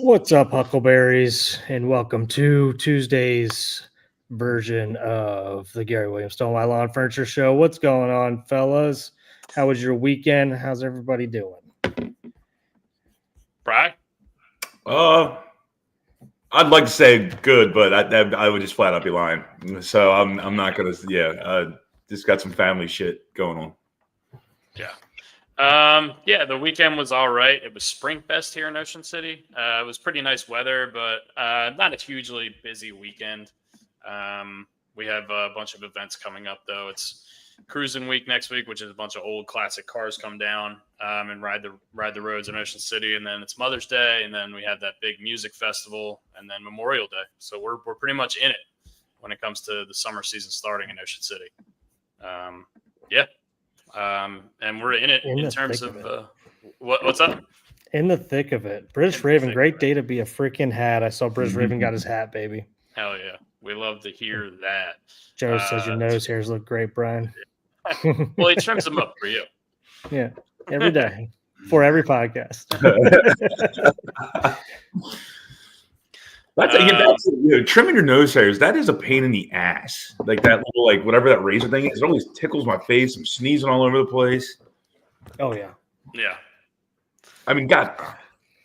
What's up, Huckleberries, and welcome to Tuesday's version of the Gary Williams Stone My Lawn Furniture Show. What's going on, fellas? How was your weekend? How's everybody doing? Bry? I'd like to say good, but I would just flat out be lying. So I'm not gonna. Yeah, just got some family shit going on. Yeah, the weekend was all right. It was Spring Fest here in Ocean City. It was pretty nice weather, but not a hugely busy weekend. We have a bunch of events coming up, though. It's Cruising Week next week, which is a bunch of old classic cars come down and ride the roads in Ocean City, and then it's Mother's Day, and then we have that big music festival, and then Memorial Day. So we're pretty much in it when it comes to the summer season starting in Ocean City. And we're in it in terms of what's up? In the thick of it. British Raven, great day to be a freaking hat. I saw British Raven got his hat, baby. Hell yeah. We love to hear that. Joe says your nose hairs look great, Brian. Well, he trims them up for you. Yeah, every day for every podcast. Trimming your nose hairs, that is a pain in the ass. Like that little, whatever that razor thing is, it always tickles my face. I'm sneezing all over the place. Oh yeah. Yeah. I mean, God,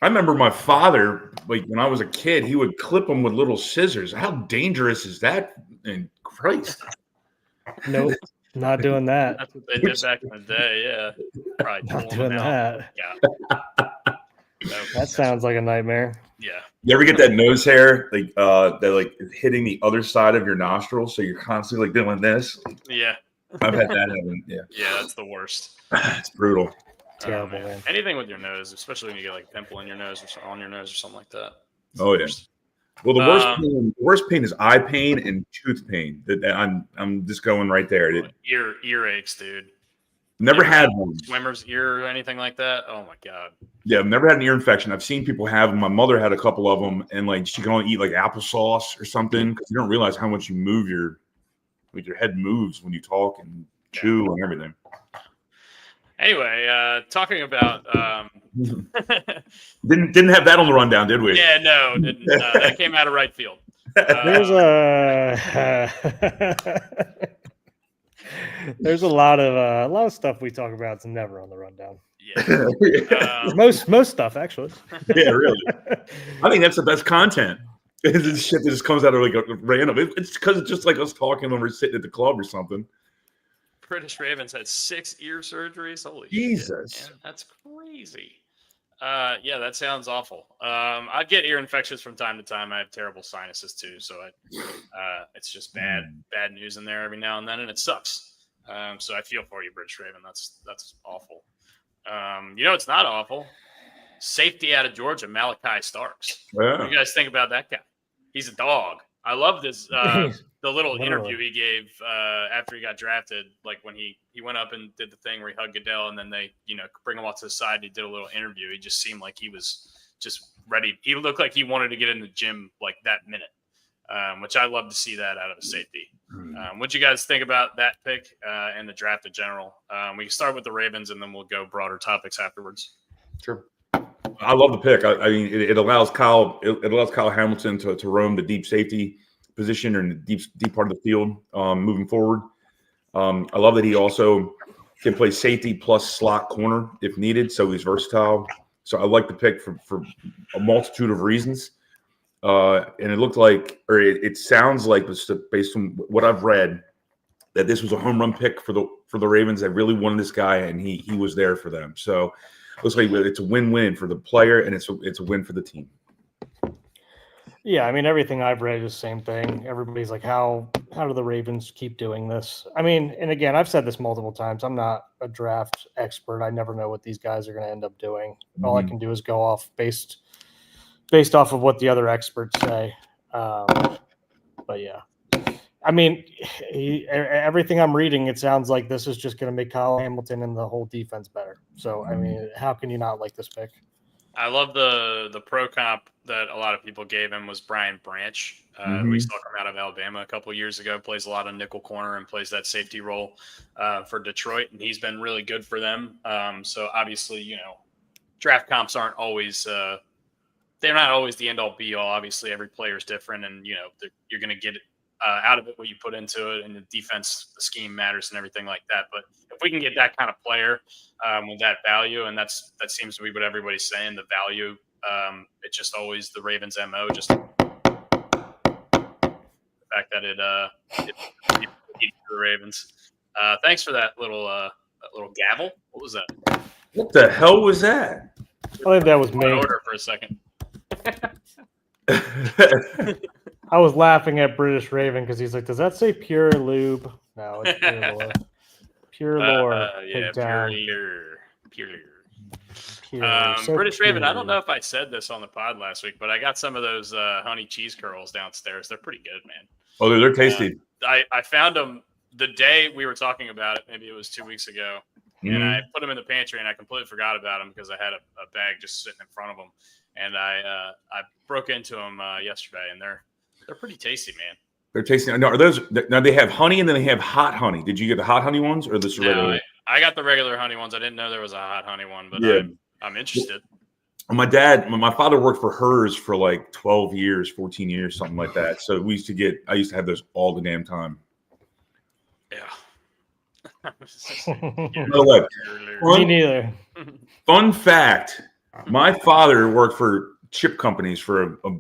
I remember my father, when I was a kid, he would clip them with little scissors. How dangerous is that? And Christ. Nope. Not doing that. That's what they did back in the day, yeah. Probably not doing that. Yeah. That sounds like a nightmare. Yeah. You ever get that nose hair that hitting the other side of your nostril, so you're constantly doing this? Yeah. I've had that happen. Yeah. Yeah, that's the worst. It's brutal. Terrible, man. Anything with your nose, especially when you get a pimple in your nose or on your nose or something like that. Oh yeah. Well, the worst pain is eye pain and tooth pain. I'm just going right there. Ear aches, dude. Never had one. Swimmer's ear or anything like that. Oh my god. Yeah, I've never had an ear infection. I've seen people have them. My mother had a couple of them, and she can only eat applesauce or something because you don't realize how much you move your head moves when you talk and chew and everything. Anyway, talking about didn't have that on the rundown, did we? Yeah, no, didn't. That came out of right field. There's a lot of stuff we talk about that's never on the rundown. Yeah, most stuff actually. Yeah, really. I think that's the best content. It's shit that just comes out of a random. It's because it's just like us talking when we're sitting at the club or something. British Ravens had 6 ear surgeries. Holy Jesus, shit, man. That's crazy. Yeah, that sounds awful. I get ear infections from time to time. I have terrible sinuses too, so it's just bad news in there every now and then, and it sucks. So I feel for you, British Raven. That's awful. It's not awful. Safety out of Georgia, Malachi Starks. Yeah. What do you guys think about that guy? He's a dog. I love this. The little interview he gave after he got drafted, when he went up and did the thing where he hugged Goodell, and then they, bring him off to the side. And he did a little interview. He just seemed like he was just ready. He looked like he wanted to get in the gym that minute, which I love to see that out of a safety. What'd you guys think about that pick and the draft in general? We can start with the Ravens, and then we'll go broader topics afterwards. Sure. I love the pick. I mean, it allows Kyle Hamilton to roam the deep safety position or in the deep part of the field moving forward. I love that he also can play safety plus slot corner if needed, so he's versatile. So I like the pick for a multitude of reasons. And it looked like, or it sounds like, based on what I've read, that this was a home run pick for the Ravens. They really wanted this guy, and he was there for them. So it looks like it's a win-win for the player, and it's a win for the team. Yeah, I mean, everything I've read is the same thing. Everybody's like, how do the Ravens keep doing this? I mean, and again, I've said this multiple times. I'm not a draft expert. I never know what these guys are going to end up doing. All I can do is go off based off of what the other experts say. But yeah, I mean, everything I'm reading, it sounds like this is just going to make Kyle Hamilton and the whole defense better. So, I mean, how can you not like this pick? I love the pro comp that a lot of people gave him was Brian Branch. We saw him out of Alabama a couple of years ago, plays a lot of nickel corner and plays that safety role for Detroit, and he's been really good for them. So obviously, draft comps aren't always they're not always the end all be all. Obviously, every player is different, and you're going to get out of it what you put into it, and the defense, the scheme matters, and everything like that. But if we can get that kind of player with that value, and that seems to be what everybody's saying, the value. It's just always the Ravens' MO. Just the fact that it the Ravens. Thanks for that little gavel. What was that? What the hell was that? I think that was me. Order for a second. I was laughing at British Raven because he's like, "Does that say pure lube?" No, it's pure lore. Pure lore. Yeah, pure. So British pure. Raven. I don't know if I said this on the pod last week, but I got some of those honey cheese curls downstairs. They're pretty good, man. Oh, they're tasty. I found them the day we were talking about it. Maybe it was 2 weeks ago. And I put them in the pantry, and I completely forgot about them because I had a bag just sitting in front of them. And I broke into them yesterday, and they're pretty tasty, man. They're tasty. Now, are those? Now they have honey, and then they have hot honey. Did you get the hot honey ones, or this regular? I got the regular honey ones. I didn't know there was a hot honey one, but yeah. I'm interested. My father worked for Hers for like 12 years, 14 years, something like that. So I used to have those all the damn time. Yeah. No way. Me neither. Fun fact: my father worked for chip companies for a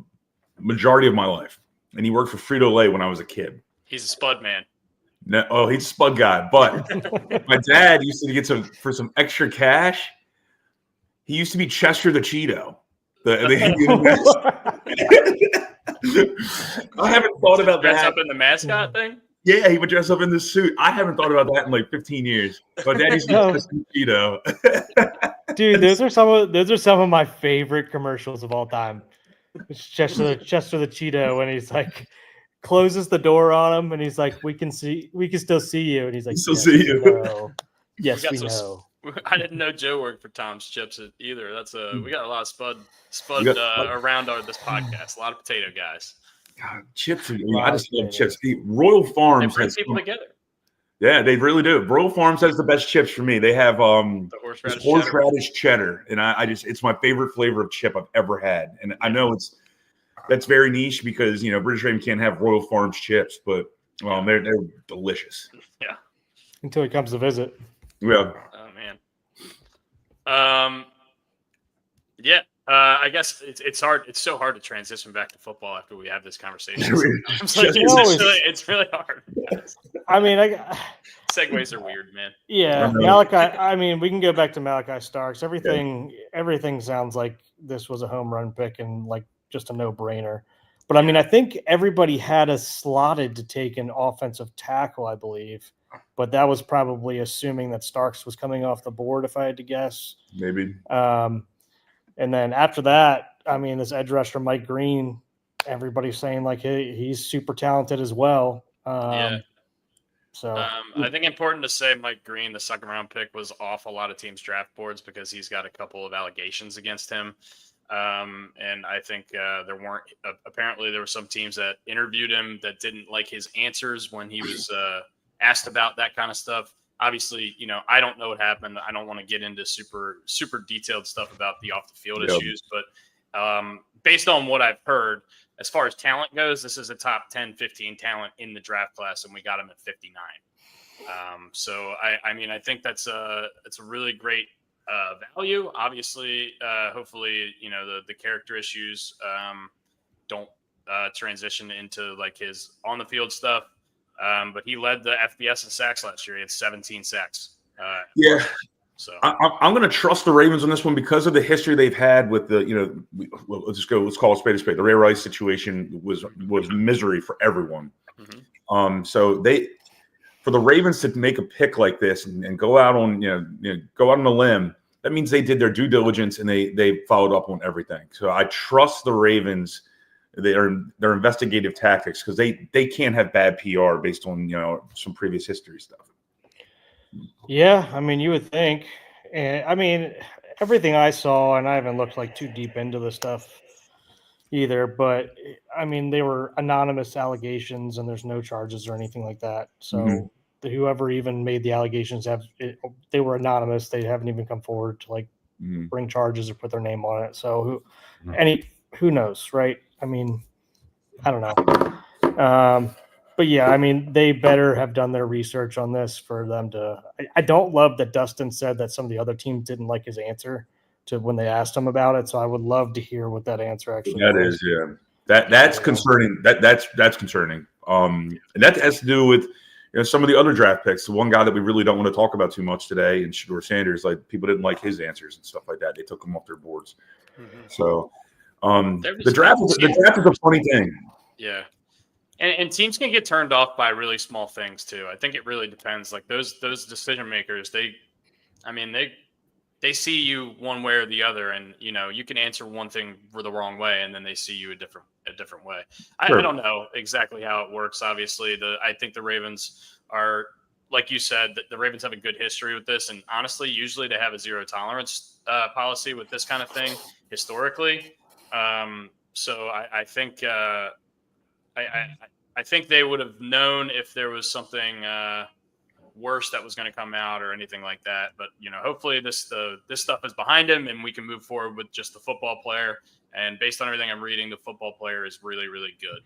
majority of my life, and he worked for Frito-Lay when I was a kid. He's a spud man. No, he's a spud guy. But my dad used to get some extra cash. He used to be Chester the Cheeto. I haven't thought about Dress that. up in the mascot thing. Yeah, he would dress up in this suit. I haven't thought about that in like 15 years. But that is just Cheeto. Dude, those are some of my favorite commercials of all time. It's Chester the Cheeto, and he's like closes the door on him, and he's like, "We can still see you," and he's like, "Still see you." Yes, we know. I didn't know Joe worked for Tom's Chips either. That's we got a lot of spud around this podcast. A lot of potato guys. God, chips. I just love chips. Royal Farms has people together. Yeah, they really do. Royal Farms has the best chips for me. They have the horseradish cheddar, and it's my favorite flavor of chip I've ever had. And I know that's very niche because British Raven can't have Royal Farms chips, but they're delicious. Yeah. Until he comes to visit. Yeah. Oh man. Yeah. I guess it's hard. It's so hard to transition back to football after we have this conversation. It's really hard. I mean, segues are weird, man. Yeah, Malachi. I mean, we can go back to Malachi Starks. Everything sounds like this was a home run pick and like just a no-brainer. But I mean, I think everybody had us slotted to take an offensive tackle, I believe. But that was probably assuming that Starks was coming off the board, if I had to guess. Maybe. And then after that, I mean, this edge rusher, Mike Green, everybody's saying like he's super talented as well. So I think important to say Mike Green, the second round pick, was off a lot of teams' draft boards because he's got a couple of allegations against him. And I think apparently there were some teams that interviewed him that didn't like his answers when he was asked about that kind of stuff. Obviously, I don't know what happened. I don't want to get into super, super detailed stuff about the off the field issues, but based on what I've heard, as far as talent goes, this is a top 10, 15 talent in the draft class, and we got him at 59. So I think that's it's a really great value. Obviously, hopefully, the character issues don't transition into like his on the field stuff. But he led the FBS in sacks last year. He had 17 sacks. So I'm going to trust the Ravens on this one because of the history they've had with the, let's call it spade a spade. The Ray Rice situation was misery for everyone. Mm-hmm. So for the Ravens to make a pick like this and go out on, go out on a limb, that means they did their due diligence and they followed up on everything. So I trust the Ravens. Their investigative tactics because they can't have bad PR based on some previous history stuff. Yeah, I mean you would think, and I mean everything I saw, and I haven't looked like too deep into the stuff either. But I mean they were anonymous allegations, and there's no charges or anything like that. So whoever even made the allegations they were anonymous. They haven't even come forward to bring charges or put their name on it. So who knows, right? I mean, I don't know. But yeah, I mean, they better have done their research on this for them to. I don't love that Dustin said that some of the other teams didn't like his answer to when they asked him about it. So I would love to hear what that answer actually That was. is, yeah. That's concerning. That's concerning. And that has to do with some of the other draft picks. The one guy that we really don't want to talk about too much today, and Shedeur Sanders, like people didn't like his answers and stuff like that. They took him off their boards. Mm-hmm. So the draft is a funny thing. Yeah. And teams can get turned off by really small things too. I think it really depends. Like those decision makers, they see you one way or the other, and you can answer one thing the wrong way, and then they see you a different way. Sure. I don't know exactly how it works. Obviously, I think the Ravens are, like you said, the Ravens have a good history with this, and honestly, usually they have a zero tolerance policy with this kind of thing historically. So I think. I think they would have known if there was something worse that was going to come out or anything like that. But hopefully this stuff is behind him and we can move forward with just the football player. And based on everything I'm reading, the football player is really, really good.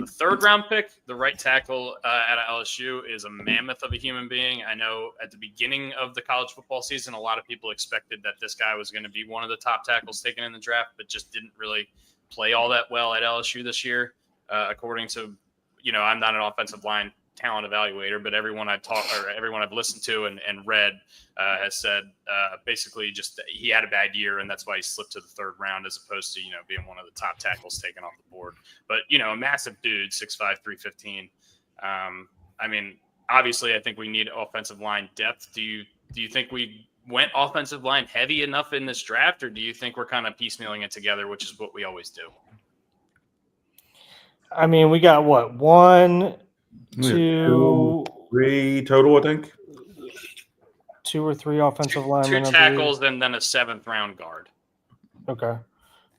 The third round pick, the right tackle out of LSU, is a mammoth of a human being. I know at the beginning of the college football season, a lot of people expected that this guy was going to be one of the top tackles taken in the draft, but just didn't really play all that well at LSU this year. According to, I'm not an offensive line talent evaluator, but everyone I've listened to and read has said basically just that he had a bad year, and that's why he slipped to the third round as opposed to, being one of the top tackles taken off the board. But, a massive dude, 6'5", 315. I mean, obviously I think we need offensive line depth. Do you think we went offensive line heavy enough in this draft, or do you think we're kind of piecemealing it together, which is what we always do? I mean, we got what? 1, 2, 3 total, I think. 2 or 3 offensive linemen. 2 tackles and then a 7th round guard. Okay.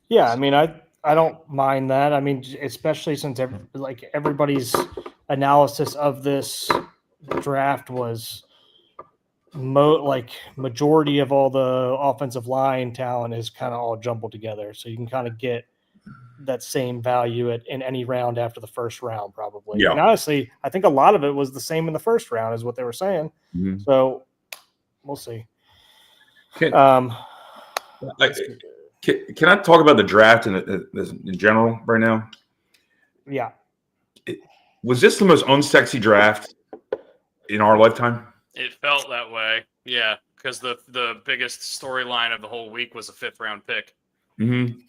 Yeah, I mean, I don't mind that. I mean, especially since everybody's analysis of this draft was majority of all the offensive line talent is kind of all jumbled together. So you can kind of get that same value in any round after the first round, probably. Yeah. And honestly, I think a lot of it was the same in the first round, is what they were saying. Mm-hmm. So we'll see. Can I talk about the draft in general right now? Yeah. Was this the most unsexy draft in our lifetime? It felt that way. Yeah. Because the biggest storyline of the whole week was a 5th round pick. Mm-hmm.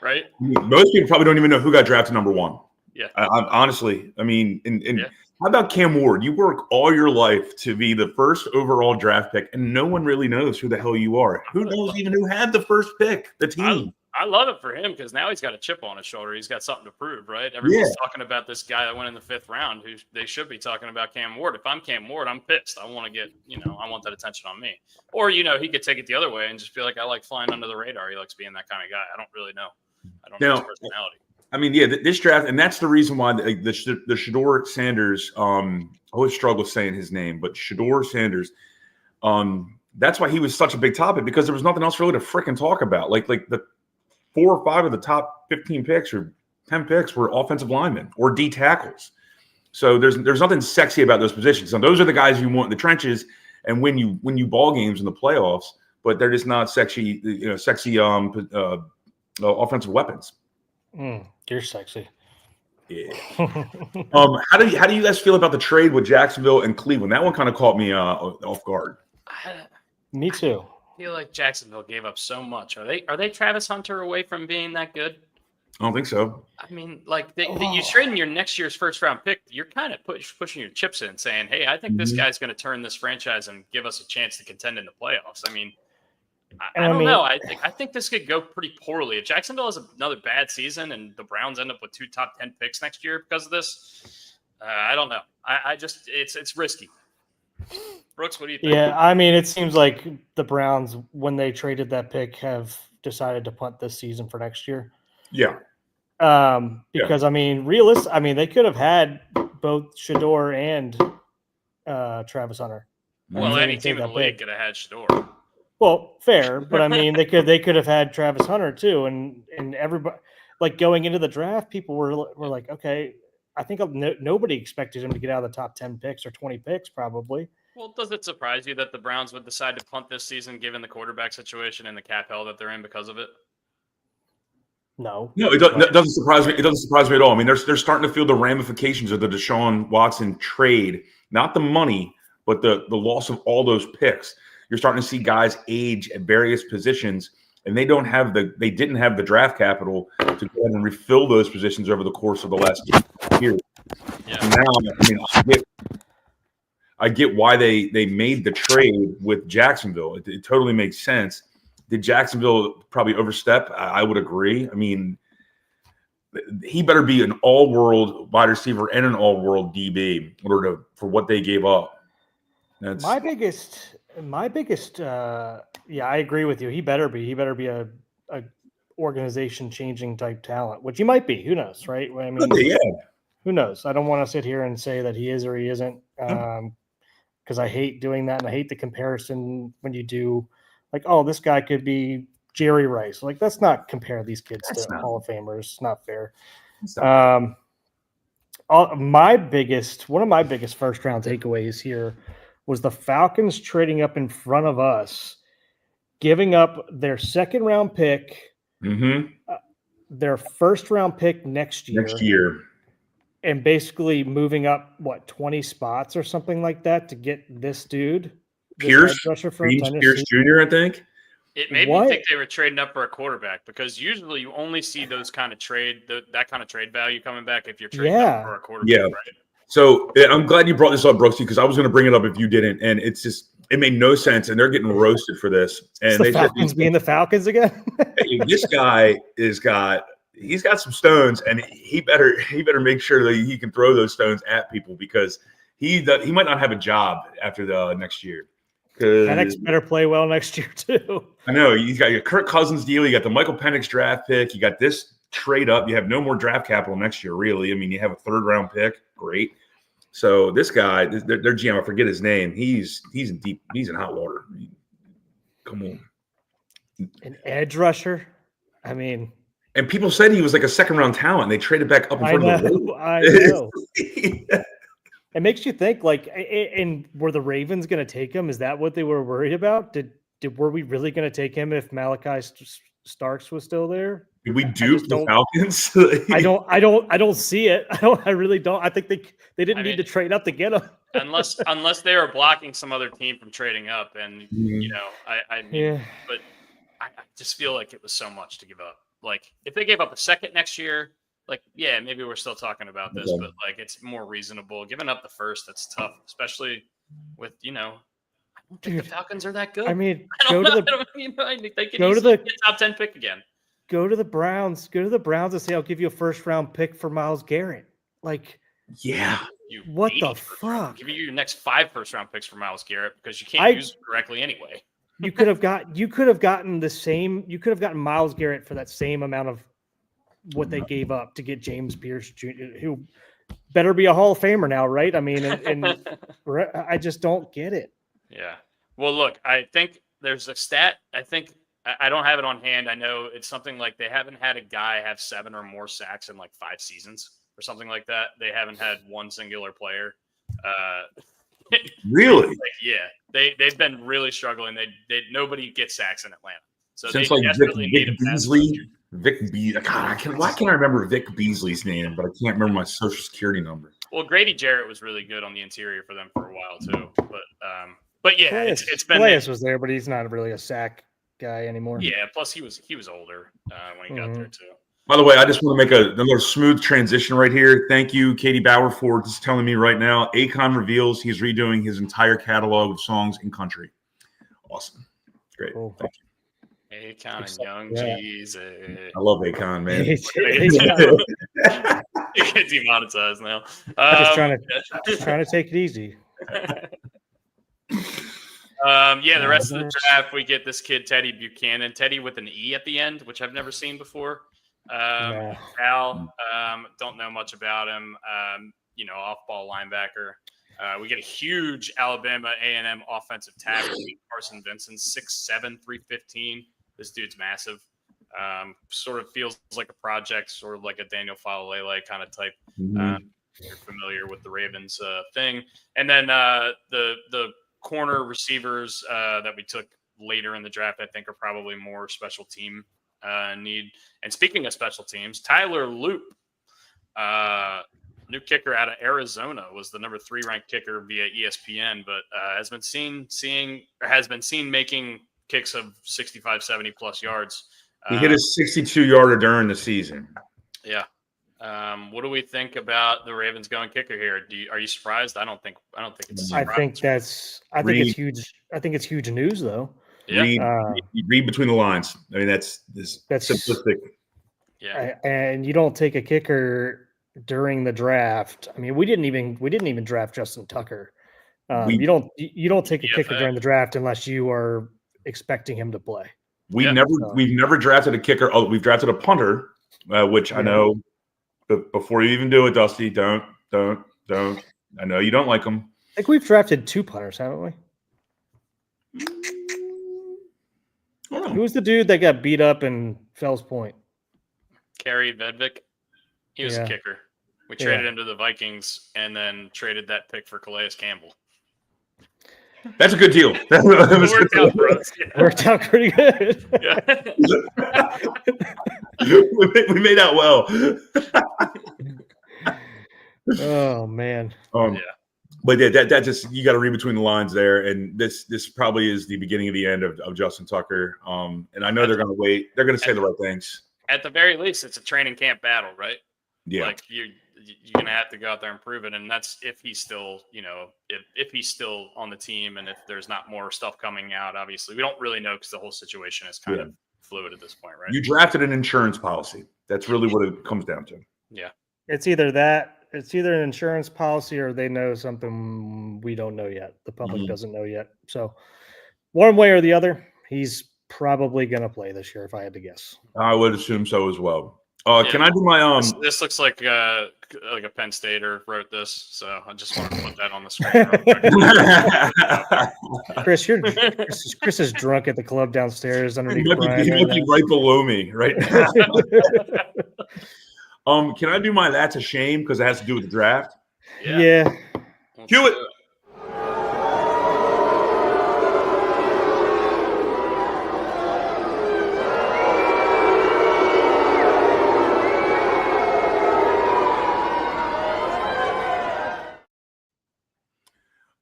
Right? Most people probably don't even know who got drafted number 1. Yeah. Honestly, I mean, how about Cam Ward? You work all your life to be the first overall draft pick, and no one really knows who the hell you are. Who knows even who had the first pick? The team. I love it for him because now he's got a chip on his shoulder. He's got something to prove, right? Everyone's talking about this guy that went in the 5th round. Who they should be talking about Cam Ward. If I'm Cam Ward, I'm pissed. I want to get, I want that attention on me. Or, he could take it the other way and just be like, I like flying under the radar. He likes being that kind of guy. I don't really know. I don't know his personality. I mean, yeah, this draft, and that's the reason why the Shedeur Sanders, I always struggle saying his name, but Shedeur Sanders, that's why he was such a big topic, because there was nothing else really to freaking talk about. Like the 4 or 5 of the top 15 picks or 10 picks were offensive linemen or D tackles. So there's nothing sexy about those positions. So those are the guys you want in the trenches and win you ball games in the playoffs, but they're just not sexy offensive weapons. You're sexy. Yeah. How do you guys feel about the trade with Jacksonville and Cleveland? That one kind of caught me off guard. Me too. I feel like Jacksonville gave up so much. Are they Travis Hunter away from being that good? I don't think so. I mean, you trade in your next year's first round pick. You're kind of pushing your chips in, saying, "Hey, I think this guy's going to turn this franchise and give us a chance to contend in the playoffs." I mean, I don't know. I think this could go pretty poorly. If Jacksonville has another bad season and the Browns end up with 2 top 10 picks next year because of this, I don't know. It's risky. Brooks, what do you think? Yeah, I mean, it seems like the Browns, when they traded that pick, have decided to punt this season for next year. Yeah. Because I mean, they could have had both Shedeur and Travis Hunter. Well, any team in the league could have had Shedeur. Well, fair, but I mean, they could have had Travis Hunter too, and everybody like going into the draft, people were like, okay, I think nobody expected him to get out of the top 10 picks or 20 picks, probably. Well, does it surprise you that the Browns would decide to punt this season, given the quarterback situation and the cap hell that they're in because of it? No, it doesn't surprise me. It doesn't surprise me at all. I mean, they're starting to feel the ramifications of the Deshaun Watson trade, not the money, but the loss of all those picks. You're starting to see guys age at various positions, and they didn't have the draft capital to go ahead and refill those positions over the course of the last year. Yeah. Now, I mean, I get why they made the trade with Jacksonville. It totally makes sense. Did Jacksonville probably overstep? I would agree. I mean, he better be an all-world wide receiver and an all-world DB in order for what they gave up. That's my biggest. Yeah, I agree with you. He better be a organization-changing type talent, which he might be. Who knows, right? I mean, yeah. Who knows? I don't want to sit here and say that he is or he isn't, because I hate doing that, and I hate the comparison when you do, like, oh, this guy could be Jerry Rice. Like, let's not compare these kids to Hall of Famers. It's not fair. One of my biggest first round takeaways here was the Falcons trading up in front of us, giving up their second round pick, their first round pick next year, and basically moving up 20 spots or something like that to get this dude, Pierce Jr. I think. It made me think they were trading up for a quarterback, because usually you only see those kind of that kind of trade value coming back if you're trading up for a quarterback. Yeah. Right? So I'm glad you brought this up, Brooksy, because I was going to bring it up if you didn't, and it made no sense, and they're getting roasted for this. And the Falcons being the Falcons again. This guy he's got some stones, and he better make sure that he can throw those stones at people, because he might not have a job after the next year. Penix better play well next year too. I know you got your Kirk Cousins deal, you got the Michael Penix draft pick, you got this trade up. You have no more draft capital next year, really. I mean, you have a third round pick, great. So this guy, their GM, I forget his name. He's in hot water. I mean, come on, an edge rusher. I mean, and people said he was like a second round talent. And they traded back up in front of the I know. It makes you think, like, and were the Ravens going to take him? Is that what they were worried about? Were we really going to take him if Malachi Starks was still there? Did we dupe the Falcons? I don't see it. I really don't. I think they didn't need to trade up to get him. unless they were blocking some other team from trading up, and I mean, but I just feel like it was so much to give up. Like, if they gave up a second next year, like, yeah, maybe we're still talking about this, but like, it's more reasonable. Giving up the first, that's tough, especially with I don't think the Falcons are that good. I mean, they could easily get top 10 pick again. Go to the Browns. Go to the Browns and say, I'll give you a first round pick for Myles Garrett. Like, yeah. What the fuck? Give you your next 5 first round picks for Myles Garrett, because you can't use it correctly anyway. You could have gotten Myles Garrett for that same amount of what they gave up to get James Pierce Jr., who better be a Hall of Famer now, right? I mean, and I just don't get it. Yeah. Well, look, I think there's a stat. I don't have it on hand. I know it's something like they haven't had a guy have 7 or more sacks in like 5 seasons or something like that. They haven't had one singular player. Really? Yeah. They've been really struggling. Nobody gets sacks in Atlanta. So since they like desperately need a pass rusher. Why can't I remember Vic Beasley's name, but I can't remember my social security number. Well, Grady Jarrett was really good on the interior for them for a while too. But yeah, it's been. Calais was there, but he's not really a sack guy anymore. Yeah, plus he was older when he got there too. By the way, I just want to make another smooth transition right here. Thank you, Katie Bauer, for just telling me right now. Akon reveals he's redoing his entire catalog of songs in country. Awesome. Great. Cool. Thank you. Akon and Young Jesus. I love Akon, man. You get demonetized now. Just trying to take it easy. The rest of the draft, we get this kid, Teddy Buchanan. Teddy with an E at the end, which I've never seen before. Al, don't know much about him. Off-ball linebacker. We get a huge Alabama A&M offensive tackle, Carson Vincent, 6'7", 315. This dude's massive. Sort of feels like a project, sort of like a Daniel Falalele kind of type. You're familiar with the Ravens thing. And then the corner receivers that we took later in the draft, I think, are probably more special team need. And speaking of special teams, Tyler Loop, new kicker out of Arizona, was the number 3 ranked kicker via ESPN, but has been seen making kicks of 65, 70 plus yards. He hit a 62-yarder during the season. Yeah. What do we think about the Ravens going kicker here? Are you surprised? I don't think it's a surprise. I think it's huge. I think it's huge news, though. Yeah. Read between the lines. I mean, that's simplistic. Yeah. And you don't take a kicker during the draft. I mean, we didn't even draft Justin Tucker. You don't take a kicker during the draft unless you are expecting him to play. We've never drafted a kicker. Oh, we've drafted a punter, which I know. But before you even do it, Dusty, don't. I know you don't like them. I think we've drafted 2 punters, haven't we? Who was the dude that got beat up in Fells Point? Kerry Vedvik. He was a kicker. We traded him to the Vikings and then traded that pick for Calais Campbell. That's a good deal. Worked out pretty good. We made out well. Oh man. But that just, you got to read between the lines there, and this probably is the beginning of the end of Justin Tucker. And I know they're going to wait. They're going to say the right things. At the very least, it's a training camp battle, right? Yeah. Like you're going to have to go out there and prove it, and that's if he's still, if he's still on the team, and if there's not more stuff coming out. Obviously, we don't really know because the whole situation is kind of fluid at this point, right? You drafted an insurance policy. That's really what it comes down to. Yeah. It's either that. It's either an insurance policy or they know something we don't know yet. The public doesn't know yet. So one way or the other, he's probably going to play this year if I had to guess. I would assume so as well. Can I do my This looks like a Penn Stater wrote this, so I just want to put that on the screen. Chris is drunk at the club downstairs underneath. He might be right below me right now. Can I do my that's a shame because it has to do with the draft? Yeah. Cue it.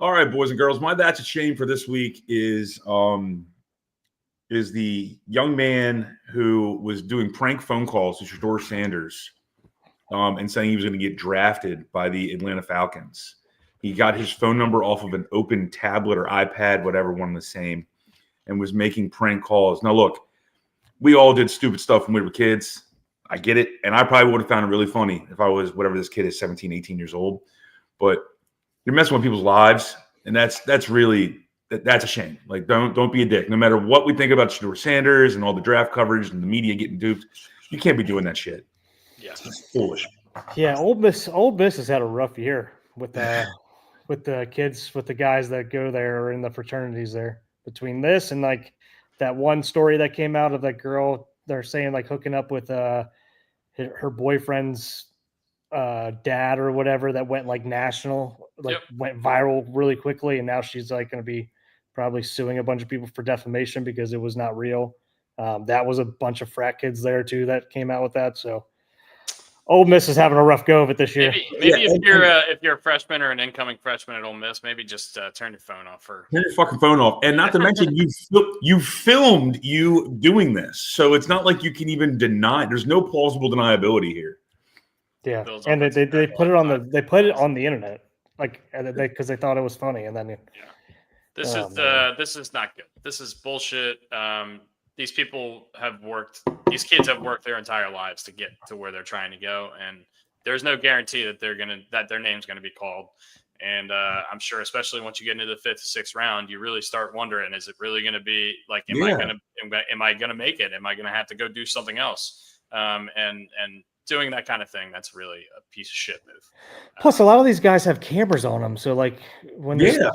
All right, boys and girls, my that's a shame for this week is the young man who was doing prank phone calls to Shedeur Sanders and saying he was going to get drafted by the Atlanta Falcons. He got his phone number off of an open tablet or iPad, whatever, one the same, and was making prank calls. Now, look, we all did stupid stuff when we were kids. I get it. And I probably would have found it really funny if I was whatever this kid is, 17, 18 years old. But you're messing with people's lives, and that's really that's a shame. Like, don't be a dick. No matter what we think about Shedeur Sanders and all the draft coverage and the media getting duped, you can't be doing that shit. Yeah, it's foolish. Yeah, Ole Miss has had a rough year with the kids, with the guys that go there or in the fraternities there. Between this and like that one story that came out of that girl, they're saying like hooking up with her boyfriend's dad or whatever, that went like national, went viral really quickly, and now she's like going to be probably suing a bunch of people for defamation because it was not real. That was a bunch of frat kids there too that came out with that. So Ole Miss is having a rough go of it this year. Maybe if you're a freshman or an incoming freshman at Ole Miss, maybe just turn your phone off. Turn your fucking phone off, and not to mention you filmed you doing this, so it's not like you can even deny. There's no plausible deniability here. Yeah, and they put it on the internet, like because they thought it was funny, and then this is not good. This is bullshit. These kids have worked their entire lives to get to where they're trying to go, and there's no guarantee that their name's gonna be called. And I'm sure, especially once you get into the 5th, 6th round, you really start wondering: is it really gonna be like? Am I gonna make it? Am I gonna have to go do something else? And doing that kind of thing, that's really a piece of shit move. Plus, a lot of these guys have cameras on them, so like when this Yeah.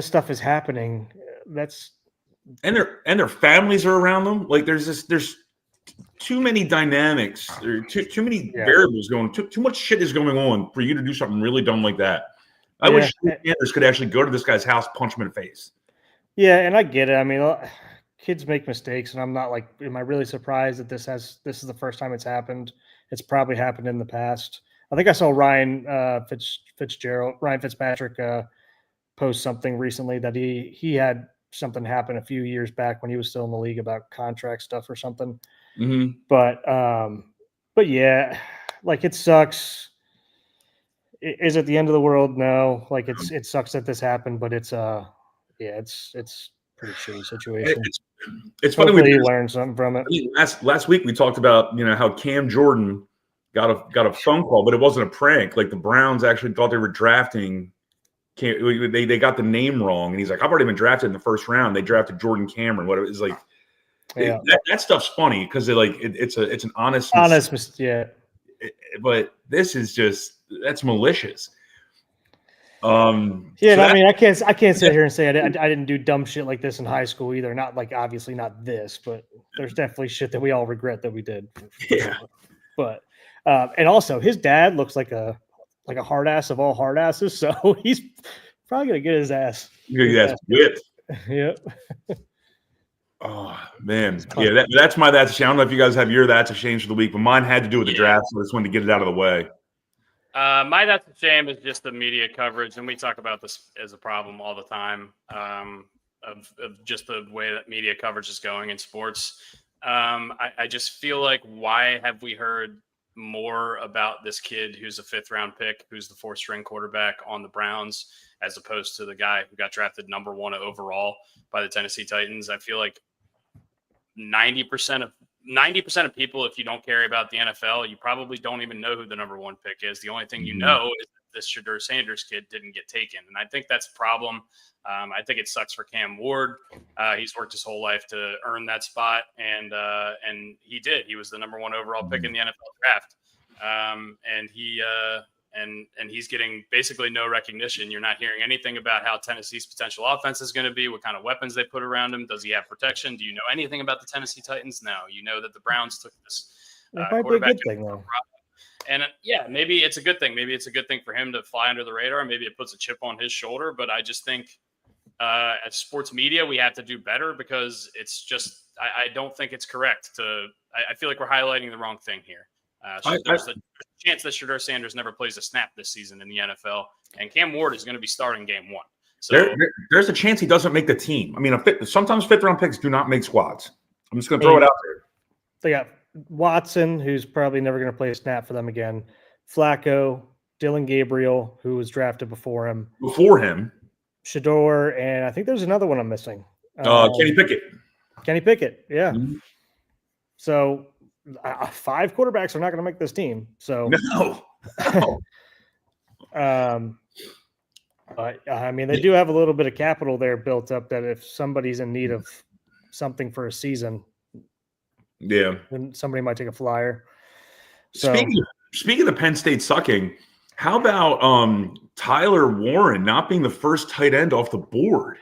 stuff is happening, that's and their families are around them. Like there's too many dynamics, or too many variables going. Too much shit is going on for you to do something really dumb like that. I wish Sanders could actually go to this guy's house, punch him in the face. Yeah, and I get it. I mean, kids make mistakes, and I'm not like, am I really surprised that this is the first time it's happened? It's probably happened in the past. I think I saw Ryan Fitzpatrick post something recently that he had something happen a few years back when he was still in the league about contract stuff or something. Mm-hmm. But yeah, like it sucks. Is it the end of the world? No. Like it sucks that this happened, but it's pretty shitty situation. It's funny we learned something from it. I mean, last week we talked about how Cam Jordan got a phone call, but it wasn't a prank. Like the Browns actually thought they were drafting. They got the name wrong, and he's like, "I've already been drafted in the first round." They drafted Jordan Cameron. What it was like, that stuff's funny because it's an honest, yeah. But this is that's malicious. I mean, I can't sit here and say I didn't do dumb shit like this in high school either. Not like obviously not this, but there's definitely shit that we all regret that we did. Yeah. But and also his dad looks like a hard ass of all hard asses, so he's probably gonna get his ass. Whipped. Yep. Oh man, yeah, that's my that's a shame. I don't know if you guys have your that's a shame for the week, but mine had to do with the draft, so I just wanted to get it out of the way. My that's a shame is just the media coverage, and we talk about this as a problem all the time of just the way that media coverage is going in sports. I just feel like, why have we heard more about this kid who's a 5th round pick, who's the 4th string quarterback on the Browns, as opposed to the guy who got drafted number 1 overall by the Tennessee Titans? I feel like 90% of people, if you don't care about the NFL, you probably don't even know who the number 1 pick is. The only thing you know is that this Shedeur Sanders kid didn't get taken. And I think that's a problem. I think it sucks for Cam Ward. He's worked his whole life to earn that spot. And he did. He was the number 1 overall pick in the NFL draft. And he's getting basically no recognition. You're not hearing anything about how Tennessee's potential offense is going to be, what kind of weapons they put around him. Does he have protection? Do you know anything about the Tennessee Titans? No. You know that the Browns took this quarterback. Be a good thing, though. And maybe it's a good thing. Maybe it's a good thing for him to fly under the radar. Maybe it puts a chip on his shoulder. But I just think as sports media, we have to do better, because it's just, I don't think it's correct to, I feel like we're highlighting the wrong thing here. There's a chance that Shedeur Sanders never plays a snap this season in the NFL, and Cam Ward is going to be starting game 1. So there's a chance he doesn't make the team. I mean, sometimes 5th round picks do not make squads. I'm just going to throw it out there. They got Watson, who's probably never going to play a snap for them again. Flacco, Dylan Gabriel, who was drafted before him. Shedeur, and I think there's another one I'm missing. Kenny Pickett. Yeah. Mm-hmm. So 5 quarterbacks are not going to make this team. So no. But I mean, they do have a little bit of capital there built up, that if somebody's in need of something for a season, then somebody might take a flyer. So speaking of Penn State sucking, how about Tyler Warren not being the first tight end off the board?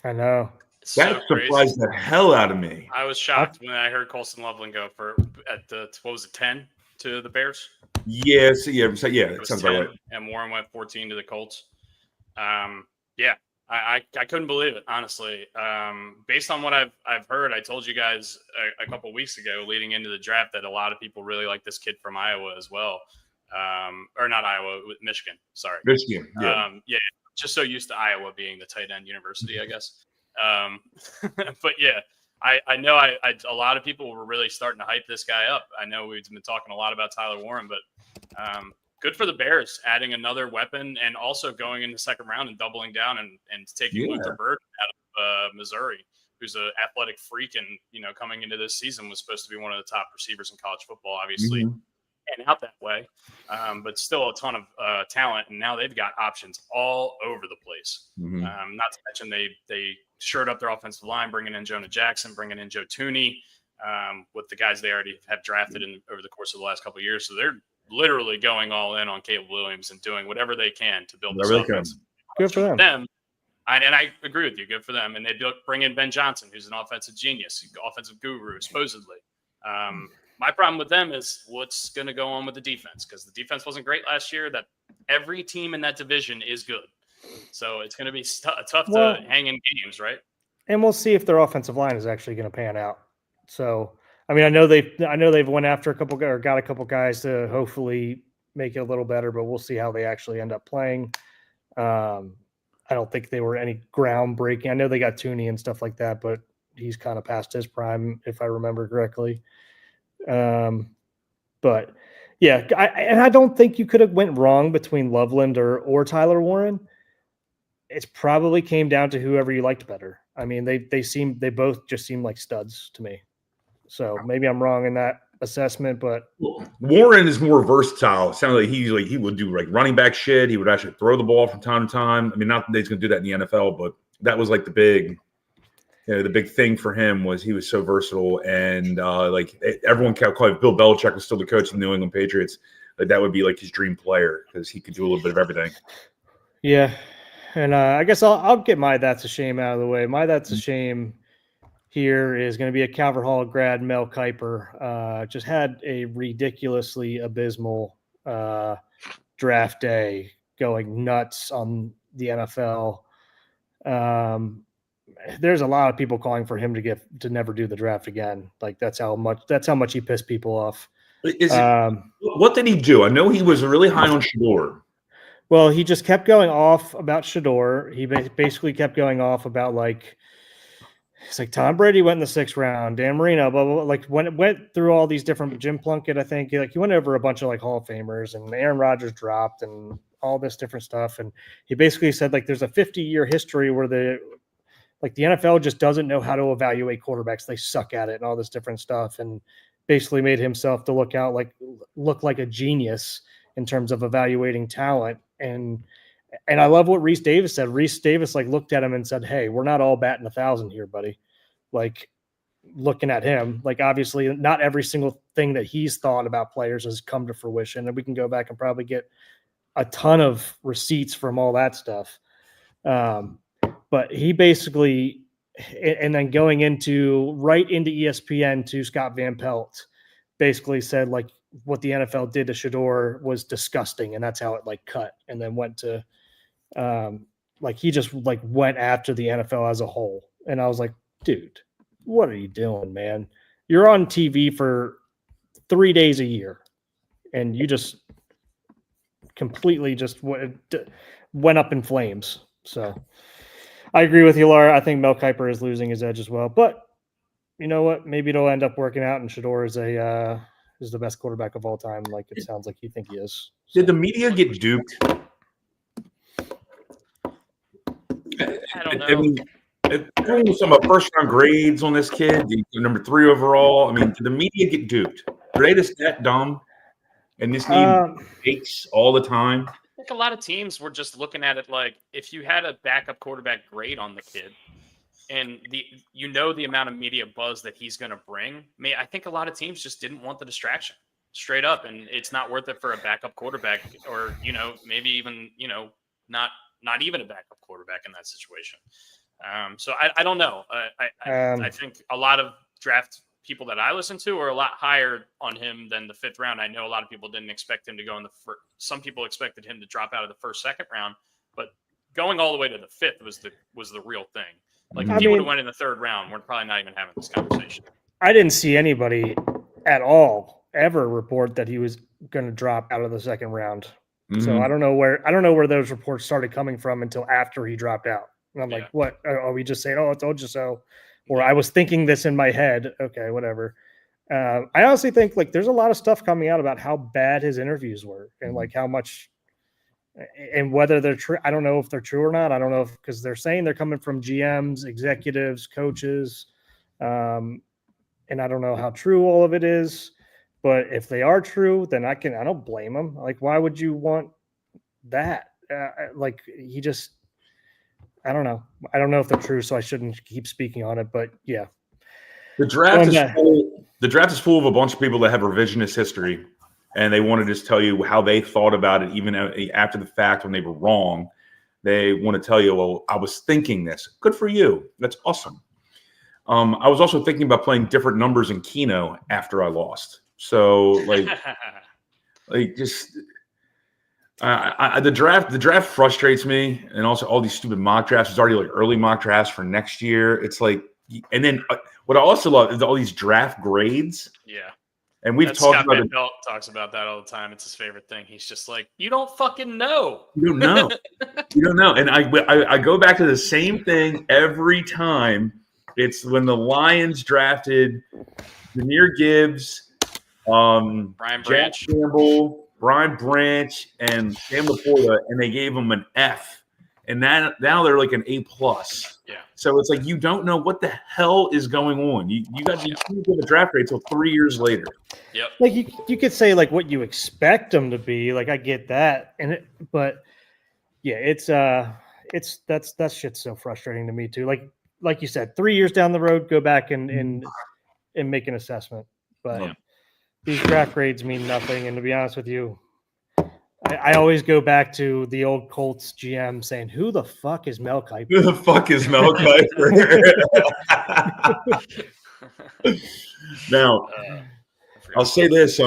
I know. That surprised the hell out of me. I was shocked when I heard Colston Loveland go at 10 to the Bears. Yeah, it sounds about right. And Warren went 14 to the Colts. I couldn't believe it, honestly. Based on what I've heard, I told you guys a couple weeks ago, leading into the draft, that a lot of people really like this kid from Iowa as well. Or not Iowa, Michigan. Sorry, Michigan. Yeah. Just so used to Iowa being the tight end university, I guess. But yeah, I know a lot of people were really starting to hype this guy up. I know we've been talking a lot about Tyler Warren, but good for the Bears, adding another weapon, and also going in the second round and doubling down and taking Luther Burden out of Missouri, who's an athletic freak, and coming into this season was supposed to be one of the top receivers in college football, obviously. And out that way, but still a ton of talent, and now they've got options all over the place. Not to mention they shored up their offensive line, bringing in Jonah Jackson, bringing in Joe Tooney. with the guys they already have drafted over the course of the last couple of years. So they're literally going all in on Caleb Williams and doing whatever they can to build this offense. Good for them. And I agree with you. Good for them. And they bring in Ben Johnson, who's an offensive genius, offensive guru, supposedly. My problem with them is what's going to go on with the defense, because the defense wasn't great last year. That every team in that division is good. So it's going to be tough to hang in games, right? And we'll see if their offensive line is actually going to pan out. So, I mean, I know they've went after got a couple guys to hopefully make it a little better, but we'll see how they actually end up playing. I don't think they were any groundbreaking. I know they got Tooney and stuff like that, but he's kind of past his prime, if I remember correctly. But yeah, I don't think you could have went wrong between Loveland or Tyler Warren. It's probably came down to whoever you liked better. I mean, they both just seem like studs to me. So maybe I'm wrong in that assessment, but Warren is more versatile. It sounded like he would do like running back shit. He would actually throw the ball from time to time. I mean, not that he's going to do that in the NFL, but that was like the big thing for him was he was so versatile. And like everyone kept calling Bill Belichick was still the coach of the New England Patriots. Like that would be like his dream player because he could do a little bit of everything. Yeah. And I guess I'll get my that's a shame out of the way. My that's a shame here is going to be a Calvert Hall grad, Mel Kiper. Just had a ridiculously abysmal draft day, going nuts on the NFL. There's a lot of people calling for him to never do the draft again. Like that's how much he pissed people off. What did he do? I know he was really high on Shador. Well, he just kept going off about Shador. He basically kept going off about it's like Tom Brady went in the 6th round, Dan Marino, blah, blah, blah. Like when it went through all these different Jim Plunkett, I think he went over a bunch of like Hall of Famers, and Aaron Rodgers dropped and all this different stuff. And he basically said like there's a 50-year history where the NFL just doesn't know how to evaluate quarterbacks. They suck at it and all this different stuff. And basically made himself to look like a genius in terms of evaluating talent. And I love what Reese Davis said. Reese Davis looked at him and said, "Hey, we're not all batting 1,000 here, buddy." Like looking at him, like obviously not every single thing that he's thought about players has come to fruition. And we can go back and probably get a ton of receipts from all that stuff. But he basically, and then going right into ESPN to Scott Van Pelt, basically said like what the NFL did to Shador was disgusting, and that's how it cut. And then went to he just went after the NFL as a whole. And I was like, dude, what are you doing, man? You're on TV for 3 days a year, and you just completely just went up in flames. So I agree with you, Laura. I think Mel Kiper is losing his edge as well. But you know what? Maybe it'll end up working out, and Shador is the best quarterback of all time, like it sounds like you think he is. So. Did the media get duped? I don't know. I mean, everyone was talking about first-round grades on this kid, number 3 overall. I mean, did the media get duped? Are they just that dumb? And this team takes all the time? I think a lot of teams were just looking at it like if you had a backup quarterback grade on the kid and the amount of media buzz that he's going to bring, I think a lot of teams just didn't want the distraction straight up. And it's not worth it for a backup quarterback or, maybe even, not even a backup quarterback in that situation. So I don't know. I think a lot of draft people that I listen to are a lot higher on him than the 5th round. I know a lot of people didn't expect him to go in the first. Some people expected him to drop out of the 1st, 2nd round, but going all the way to the 5th was the real thing. Like if he would have went in the 3rd round, we're probably not even having this conversation. I didn't see anybody at all ever report that he was going to drop out of the 2nd round. Mm-hmm. So I don't know where those reports started coming from until after he dropped out. And I'm like, what? Are we just saying, "Oh, I told you so"? Or I was thinking this in my head. Okay, whatever. I honestly think there's a lot of stuff coming out about how bad his interviews were and how much and whether they're true. I don't know if they're true or not. I don't know because they're saying they're coming from GMs, executives, coaches. And I don't know how true all of it is, but if they are true, then I don't blame them. Why would you want that? I don't know. I don't know if they're true, so I shouldn't keep speaking on it, but yeah. The draft is full of a bunch of people that have revisionist history, and they want to just tell you how they thought about it, even after the fact when they were wrong. They want to tell you, well, I was thinking this. Good for you. That's awesome. I was also thinking about playing different numbers in Keno after I lost. So, just the draft frustrates me, and also all these stupid mock drafts. It's already like early mock drafts for next year. It's like, and then what I also love is all these draft grades. Yeah. And we've talked about it. Pelt talks about that all the time. It's his favorite thing. He's just like, you don't fucking know. You don't know. You don't know. And I go back to the same thing every time. It's when the Lions drafted Jahmyr Gibbs, Brian Jack Branch, Campbell, Brian Branch, and Sam Laporta, and they gave them an F. And now they're like an A+. Yeah. So it's like you don't know what the hell is going on. You got you can't get a draft grade until 3 years later. Yep. Like you could say like what you expect them to be. Like I get that, but yeah, it's that shit's so frustrating to me too. Like you said, 3 years down the road, go back and make an assessment. But these draft grades mean nothing. And to be honest with you, I always go back to the old Colts GM saying, "Who the fuck is Mel Kiper?" Who the fuck is Mel Kiper? Now, I'll say this: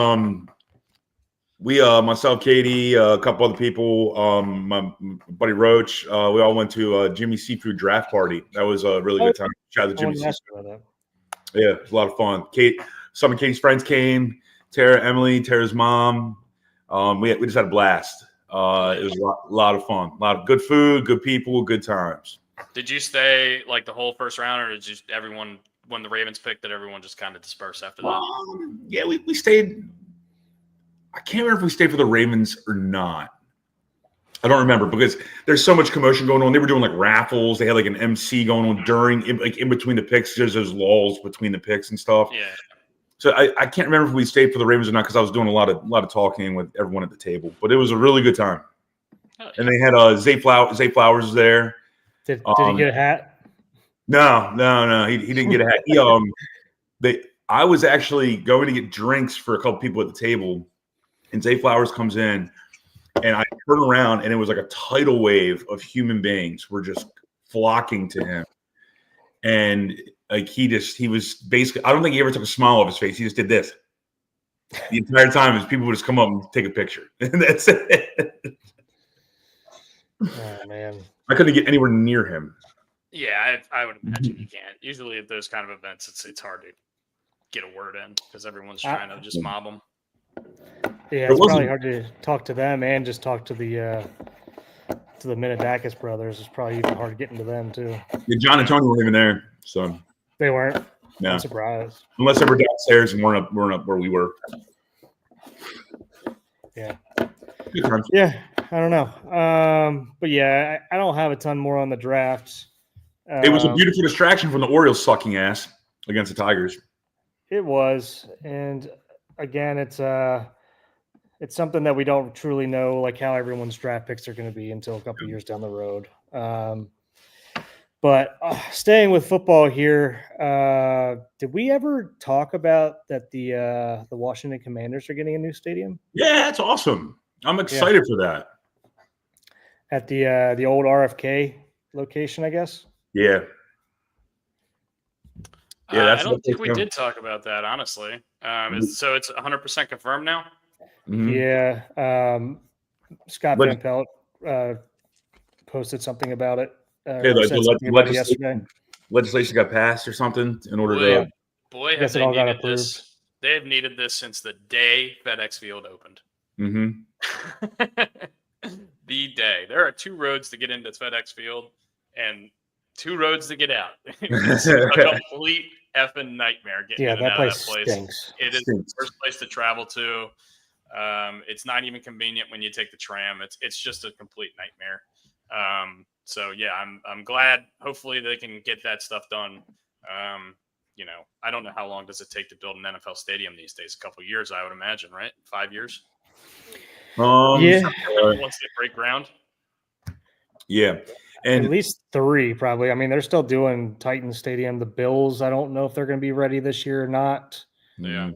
we, myself, Katie, a couple other people, my buddy Roach, we all went to Jimmy Seafood draft party. That was a really good time. Shout out to Jimmy Seafood. Yeah, it was a lot of fun. Some of Katie's friends came. Tara, Emily, Tara's mom. We just had a blast. It was a lot of fun. A lot of good food, good people, good times. Did you stay like the whole first round, or did just everyone, when the Ravens picked, did everyone just kind of disperse after that? Yeah, we stayed. I can't remember if we stayed for the Ravens or not. I don't remember because there's so much commotion going on. They were doing like raffles. They had like an MC going on in between the picks. There's those lulls between the picks and stuff. Yeah. So I can't remember if we stayed for the Ravens or not because I was doing a lot of talking with everyone at the table. But it was a really good time. Oh, yeah. And they had Zay Flowers was there. Did he get a hat? No. He didn't get a hat. I was actually going to get drinks for a couple people at the table, and Zay Flowers comes in, and I turn around, and it was like a tidal wave of human beings were just flocking to him, and like he was basically, I don't think he ever took a smile off his face. He just did this the entire time as people would just come up and take a picture. And that's it. Oh man. I couldn't get anywhere near him. Yeah, I would imagine you can't. Usually at those kind of events, it's hard to get a word in because everyone's trying to just mob them. Yeah, it's probably hard to talk to them and just talk to the Minidakis brothers. It's probably even hard getting to them too. Yeah, John and Tony weren't even there, so they weren't. No. I'm surprised. Unless they were downstairs and weren't up where we were. Yeah. Yeah, I don't know. But yeah, I don't have a ton more on the draft. It was a beautiful distraction from the Orioles sucking ass against the Tigers. It was, and again, it's something that we don't truly know, like how everyone's draft picks are going to be until a couple years down the road. But staying with football here, did we ever talk about that the Washington Commanders are getting a new stadium? Yeah, that's awesome. I'm excited for that. At the old RFK location, I guess. Yeah. Yeah, I don't think we did talk about that, honestly. So it's 100% confirmed now? Mm-hmm. Yeah. Scott Van Pelt posted something about it. The legislation got passed or something in order to. Boy, have they needed this. They have needed this since the day FedEx Field opened. Mm-hmm. The day. There are 2 roads to get into FedEx Field and 2 roads to get out. It's a complete effing nightmare getting in and out of that place. Stinks. It is the worst place to travel to. It's not even convenient when you take the tram. It's just a complete nightmare. So yeah, I'm glad. Hopefully they can get that stuff done. I don't know how long does it take to build an NFL stadium these days. A couple of years, I would imagine, right? 5 years. Yeah. Once they break ground. Yeah. And At least 3, probably. I mean, they're still doing Titan Stadium. The Bills, I don't know if they're going to be ready this year or not. Yeah.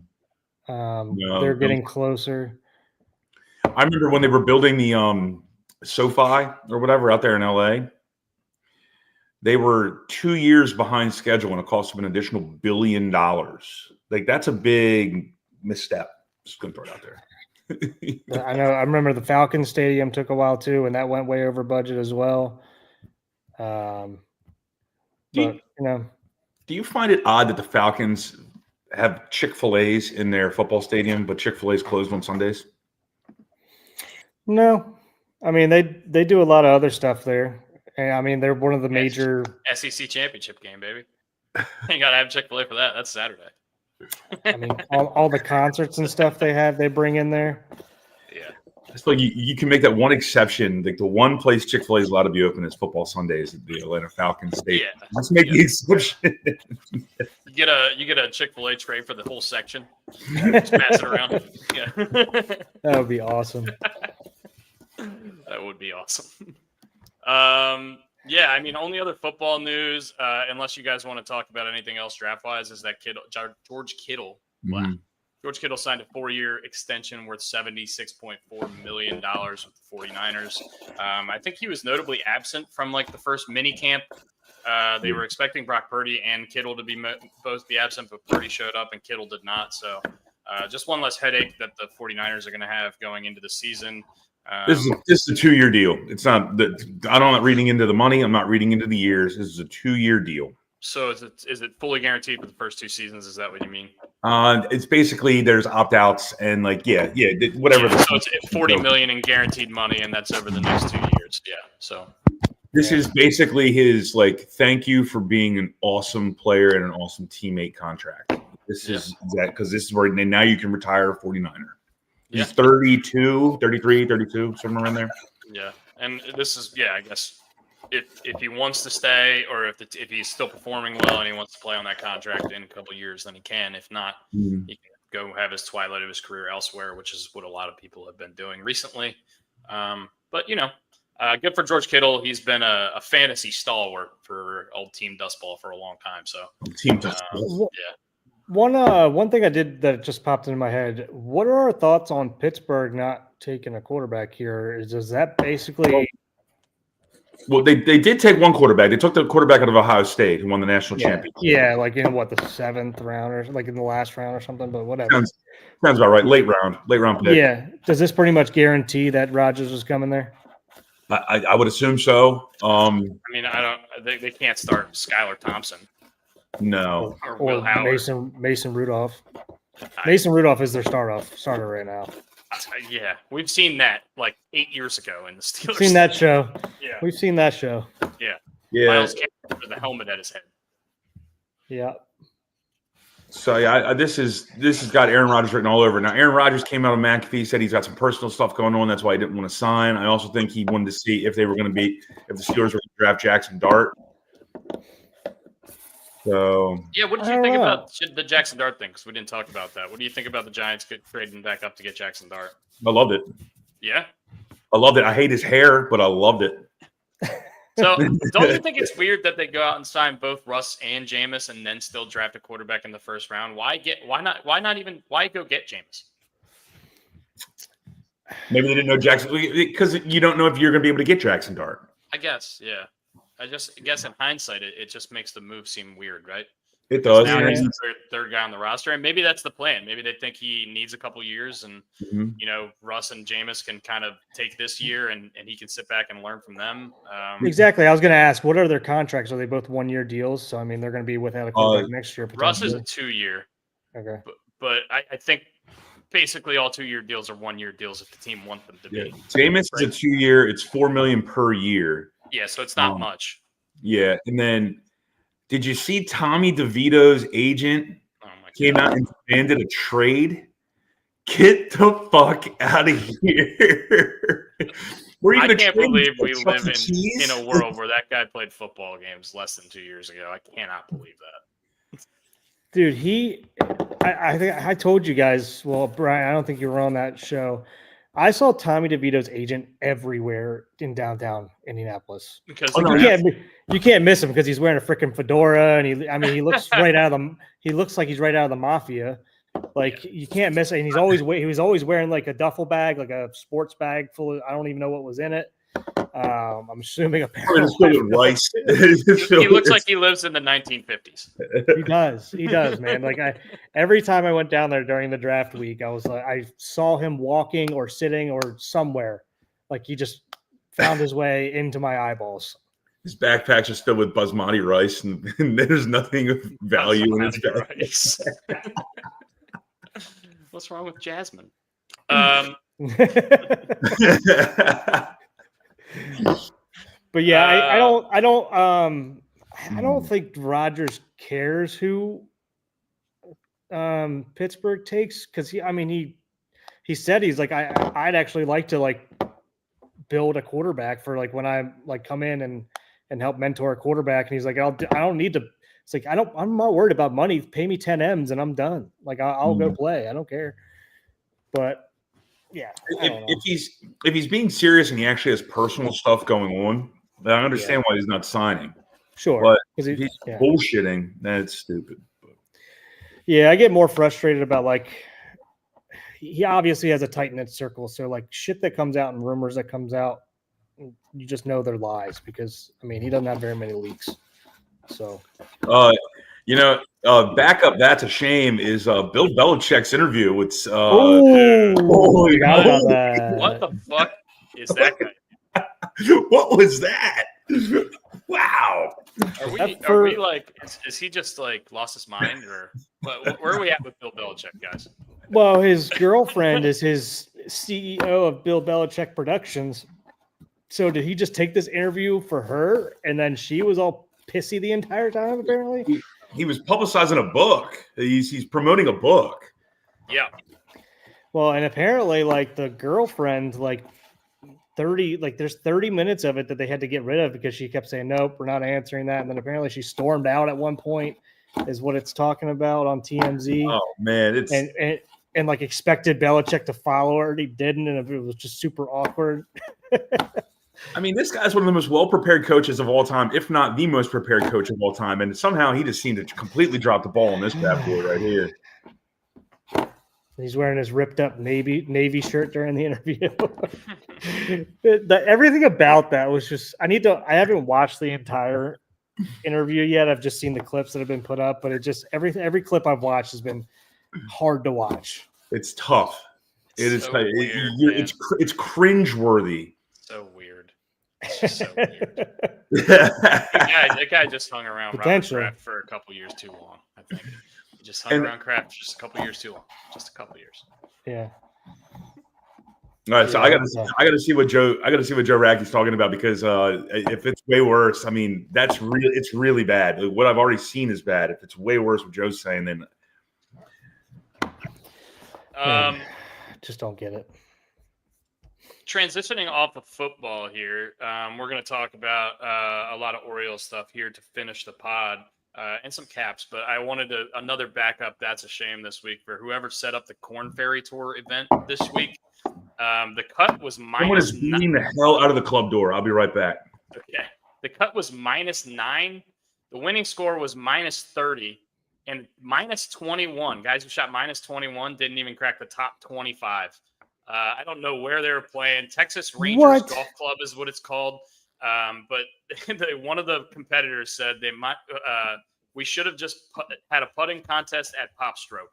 No, They're no. getting closer. I remember when they were building the SoFi or whatever out there in LA. They were 2 years behind schedule and it cost them an additional $1 billion. Like that's a big misstep. Just gonna throw it out there. I know. I remember the Falcon Stadium took a while too, and that went way over budget as well. Do But you know, Do you find it odd that the Falcons have Chick-fil-A's in their football stadium, but Chick-fil-A's closed on Sundays? no. I mean, they do a lot of other stuff there. And I mean, they're one of the major SEC championship game, baby. You gotta have Chick-fil-A for that. That's Saturday. I mean, all the concerts and stuff they bring in there. Yeah. It's like you can make that one exception. Like the one place Chick-fil-A is allowed to be open is football Sundays at the Atlanta Falcons Stadium. Yeah. Let's make the exception. You get a Chick-fil-A tray for the whole section. Just pass it around. Yeah. That would be awesome. That would be awesome. Yeah, I mean, only other football news, unless you guys want to talk about anything else draft-wise, is that George Kittle. Wow. Mm-hmm. George Kittle signed a 4-year extension worth $76.4 million with the 49ers. I think he was notably absent from like the first mini camp. They were expecting Brock Purdy and Kittle to be both be absent, but Purdy showed up and Kittle did not. So just one less headache that the 49ers are going to have going into the season. This is a 2-year deal. It's not. I'm not reading into the money. I'm not reading into the years. This is a 2-year deal. So is it fully guaranteed for the first 2 seasons? Is that what you mean? It's basically there's opt-outs and like whatever. Yeah, so it's $40 million in guaranteed money, and that's over the next 2 years. Yeah. So this is basically his like thank you for being an awesome player and an awesome teammate contract. This is that because this is where now you can retire a 49er. He's 32, 33, 32, somewhere around there. Yeah, and this is I guess if he wants to stay or if he's still performing well and he wants to play on that contract in a couple of years, then he can. If not, he can go have his twilight of his career elsewhere, which is what a lot of people have been doing recently. But good for George Kittle. He's been a fantasy stalwart for old Team Dustball for a long time. So Team Dustball. yeah. One thing I did that just popped into my head. What are our thoughts on Pittsburgh not taking a quarterback here? Does that basically? Well, they did take one quarterback. They took the quarterback out of Ohio State who won the national championship. Yeah, like in the 7th round or like in the last round or something. But whatever. Sounds about right. Late round pick. Yeah. Does this pretty much guarantee that Rodgers was coming there? I would assume so. I mean, they can't start Skylar Thompson. No. Or Will Howard. Mason Rudolph. Mason Rudolph is their starter right now. Yeah, we've seen that like 8 years ago in the Steelers. Seen that show. Yeah, We've seen that show. Yeah. Miles Garrett with the helmet at his head. Yeah. So this has got Aaron Rodgers written all over. Now Aaron Rodgers came out of McAfee, said he's got some personal stuff going on. That's why he didn't want to sign. I also think he wanted to see if the Steelers were going to draft Jackson Dart. So yeah, what did you think about the Jackson Dart thing? Because we didn't talk about that. What do you think about the Giants trading back up to get Jackson Dart? I loved it. Yeah, I loved it. I hate his hair, but I loved it. So don't you think it's weird that they go out and sign both Russ and Jameis and then still draft a quarterback in the first round? Why go get Jameis? Maybe they didn't know Jackson because you don't know if you're going to be able to get Jackson Dart. I guess, yeah. I guess in hindsight, it just makes the move seem weird, right? It does. Now he's the third guy on the roster, and maybe that's the plan. Maybe they think he needs a couple years, and Russ and Jameis can kind of take this year, and he can sit back and learn from them. Exactly. I was going to ask, what are their contracts? Are they both 1-year deals? So I mean, they're going to be without a quarterback next year. Russ is a 2-year. Okay. But I think basically all 2-year deals are 1-year deals if the team wants them to be. Jameis is a 2-year. It's $4 million per year. Yeah, so it's not much. Yeah, and then did you see Tommy DeVito's agent came out and demanded a trade? Get the fuck out of here! I can't believe we live in a world where that guy played football games less than 2 years ago. I cannot believe that. Dude, I think I told you guys. Well, Brian, I don't think you were on that show. I saw Tommy DeVito's agent everywhere in downtown Indianapolis. Because You can't miss him because he's wearing a freaking fedora, and he looks he looks like he's right out of the mafia. Like you can't miss it. And he was always wearing like a duffel bag, like a sports bag full of, I don't even know what was in it. I'm assuming a pair of rice. He looks like he lives in the 1950s. He does, man. Like every time I went down there during the draft week, I was like, I saw him walking or sitting or somewhere. Like he just found his way into my eyeballs. His backpacks are filled with basmati rice, and there's nothing of value in his rice. What's wrong with Jasmine? But yeah, I don't think Rodgers cares who Pittsburgh takes, because he said he's like I'd actually like to like build a quarterback for like when I like come in and help mentor a quarterback, and he's like I don't need to. It's like I'm not worried about money. Pay me 10 M's and I'm done. Like I'll go play. I don't care. But yeah, if he's being serious and he actually has personal stuff going on, then I understand why he's not signing. Sure, but if he's bullshitting, that's stupid. Yeah, I get more frustrated about like he obviously has a tight knit circle, so like shit that comes out and rumors that comes out, you just know they're lies because he doesn't have very many leaks. So, back up. That's a shame. Is Bill Belichick's interview with? What the fuck is that guy? What was that? Wow. Are we like? Is he just like lost his mind, or where are we at with Bill Belichick, guys? Well, his girlfriend is his CEO of Bill Belichick Productions. So did he just take this interview for her, and then she was all pissy the entire time? Apparently, he was publicizing a book. He's promoting a book. Yeah. Well, and apparently, like the girlfriend, there's 30 minutes of it that they had to get rid of because she kept saying, nope, we're not answering that. And then apparently she stormed out at one point, is what it's talking about on TMZ. Oh man, it's and like expected Belichick to follow her, and he didn't, and it was just super awkward. This guy's one of the most well-prepared coaches of all time, if not the most prepared coach of all time. And somehow he just seemed to completely drop the ball on this bad boy right here. He's wearing his ripped up Navy shirt during the interview. Everything about that was just, I haven't watched the entire interview yet. I've just seen the clips that have been put up, but it just, every clip I've watched has been hard to watch. It's tough. It's cringeworthy. So weird. It's just so weird. That guy just hung around Robert Kraft for a couple years too long, I think. He just hung around Kraft just a couple years too long. Just a couple years. Yeah. All right, so I got to see what Joe Rackey's talking about, because if it's way worse, it's really bad. What I've already seen is bad. If it's way worse what Joe's saying, then just don't get it. Transitioning off of football here, we're going to talk about a lot of Orioles stuff here to finish the pod, and some Caps. But I wanted another backup. That's a shame this week for whoever set up the Corn Ferry Tour event this week. The cut was minus. Someone is beating the hell out of the club door. I'll be right back. Okay. The cut was -9. The winning score was -30 and -21. Guys who shot -21 didn't even crack the top 25. I don't know where they were playing. Texas Rangers Golf Club is what it's called. But one of the competitors said they might. We should have just had a putting contest at Pop Stroke.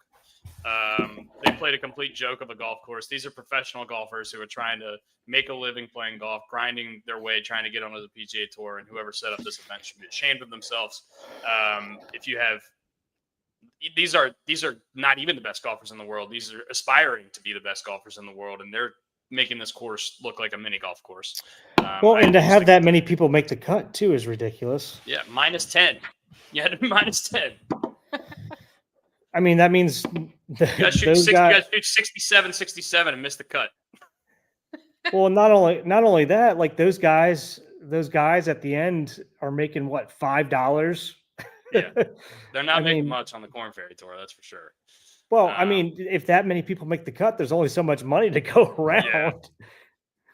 They played a complete joke of a golf course. These are professional golfers who are trying to make a living playing golf, grinding their way, trying to get onto the PGA Tour. And whoever set up this event should be ashamed of themselves. If you have. These are not even the best golfers in the world. These are aspiring to be the best golfers in the world, and they're making this course look like a mini golf course. And to have that many people make the cut too is ridiculous. Yeah, -10. You had -10. That means you guys shoot 67 and miss the cut. Well, not only that, like those guys at the end are making what, $5? Yeah, they're not making much on the Corn Ferry Tour, that's for sure. Well, I mean, if that many people make the cut, there's only so much money to go around. Yeah.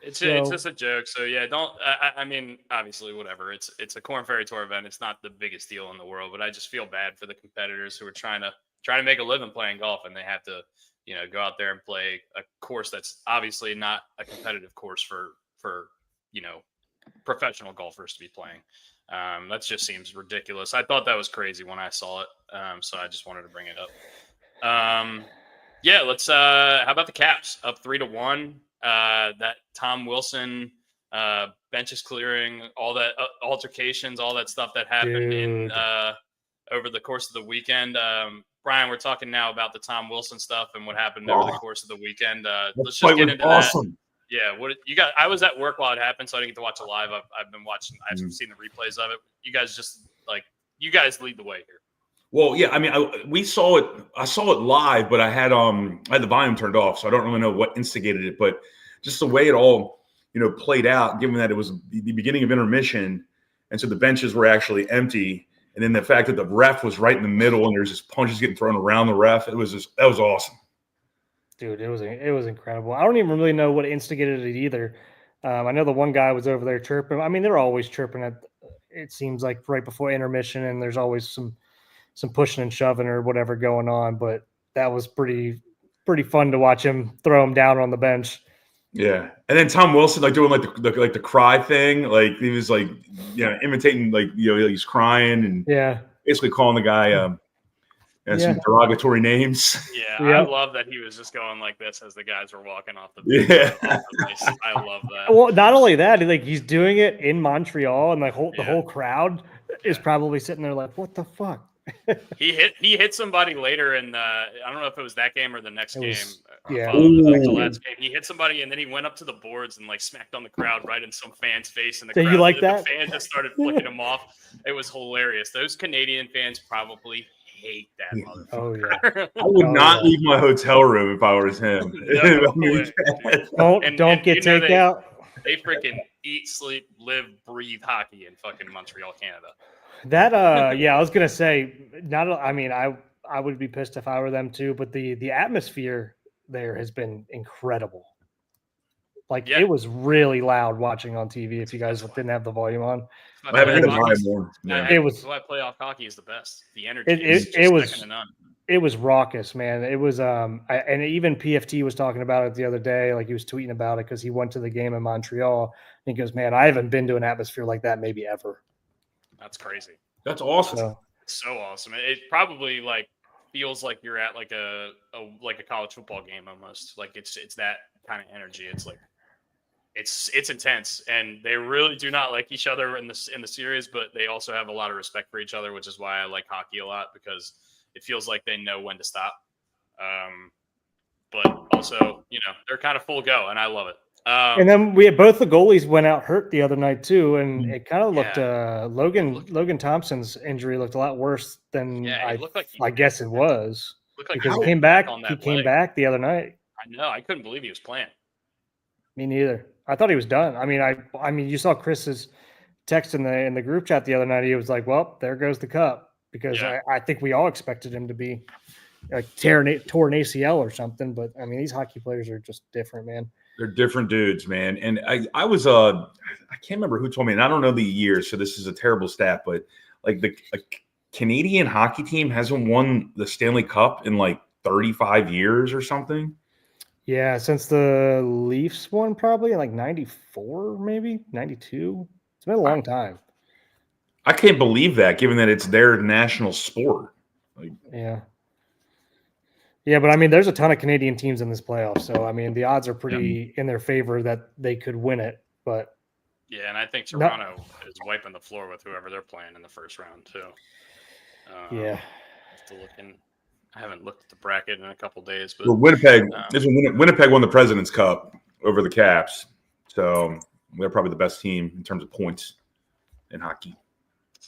It's just a joke. So yeah, don't. I mean, obviously, whatever. It's a Corn Ferry Tour event. It's not the biggest deal in the world, but I just feel bad for the competitors who are trying to make a living playing golf, and they have to, go out there and play a course that's obviously not a competitive course for professional golfers to be playing. That just seems ridiculous. I thought that was crazy when I saw it. So I just wanted to bring it up. Yeah, let's how about the Caps up 3-1? That Tom Wilson benches clearing, all that altercations, all that stuff that happened in over the course of the weekend. Brian, we're talking now about the Tom Wilson stuff and what happened over the course of the weekend. Let's just get into that. Yeah, what you got? I was at work while it happened, so I didn't get to watch it live. I've been watching. I've seen the replays of it. You guys just you guys lead the way here. Well, yeah, I mean, we saw it. I saw it live, but I had the volume turned off, so I don't really know what instigated it. But just the way it all, played out, given that it was the beginning of intermission, and so the benches were actually empty, and then the fact that the ref was right in the middle, and there's just punches getting thrown around the ref. That was awesome. Dude, it was incredible. I don't even really know what instigated it either. I know the one guy was over there chirping. I mean, they're always chirping it seems like right before intermission, and there's always some pushing and shoving or whatever going on. But that was pretty fun to watch him throw him down on the bench. Yeah, and then Tom Wilson doing the cry thing, he was imitating he's crying and basically calling the guy some derogatory names. Yeah, I love that he was just going like this as the guys were walking off the bench. I love that. Well, not only that, he's doing it in Montreal, and the whole crowd is probably sitting there like, what the fuck? He hit somebody later in I don't know if it was that game or the next game. The last game. He hit somebody and then he went up to the boards and smacked on the crowd right in some fan's face. And you like that? The fan just started flicking him off. It was hilarious. Those Canadian fans probably hate that motherfucker. Oh yeah. I would not leave my hotel room if I was him. Don't get takeout. They freaking eat, sleep, live, breathe hockey in fucking Montreal, Canada. That I was gonna say I would be pissed if I were them too, but the atmosphere there has been incredible. It was really loud watching on TV if you guys didn't have the volume on. It was why playoff hockey is the best. The energy it was second to none. It was raucous, man. It was and even PFT was talking about it the other day, he was tweeting about it because he went to the game in Montreal and he goes, man, I haven't been to an atmosphere like that maybe ever. That's crazy. That's awesome. It's so awesome. It probably feels like you're at a college football game almost. It's that kind of energy. It's intense, and they really do not like each other in the series, but they also have a lot of respect for each other, which is why I like hockey a lot because it feels like they know when to stop. But also, they're kind of full go, and I love it. And then we had both the goalies went out hurt the other night too, and it kind of looked Logan Thompson's injury looked a lot worse than I guess it was because he came back the other night. I know, I couldn't believe he was playing. Me neither. I thought he was done. I mean, you saw Chris's text in the group chat the other night. He was like, "Well, there goes the cup," because I think we all expected him to be tore an ACL or something. But I mean, these hockey players are just different, man. They're different dudes, man. And I was I can't remember who told me, and I don't know the years, so this is a terrible stat, but the Canadian hockey team hasn't won the Stanley Cup in 35 years or something. Yeah, since the Leafs won probably in 94, maybe 92. It's been a long time. I can't believe that, given that it's their national sport. Yeah, but I mean, there's a ton of Canadian teams in this playoff, so I mean, the odds are pretty in their favor that they could win it. But yeah, and I think Toronto is wiping the floor with whoever they're playing in the first round too. I haven't looked at the bracket in a couple days, but Winnipeg won the President's Cup over the Caps, so they're probably the best team in terms of points in hockey.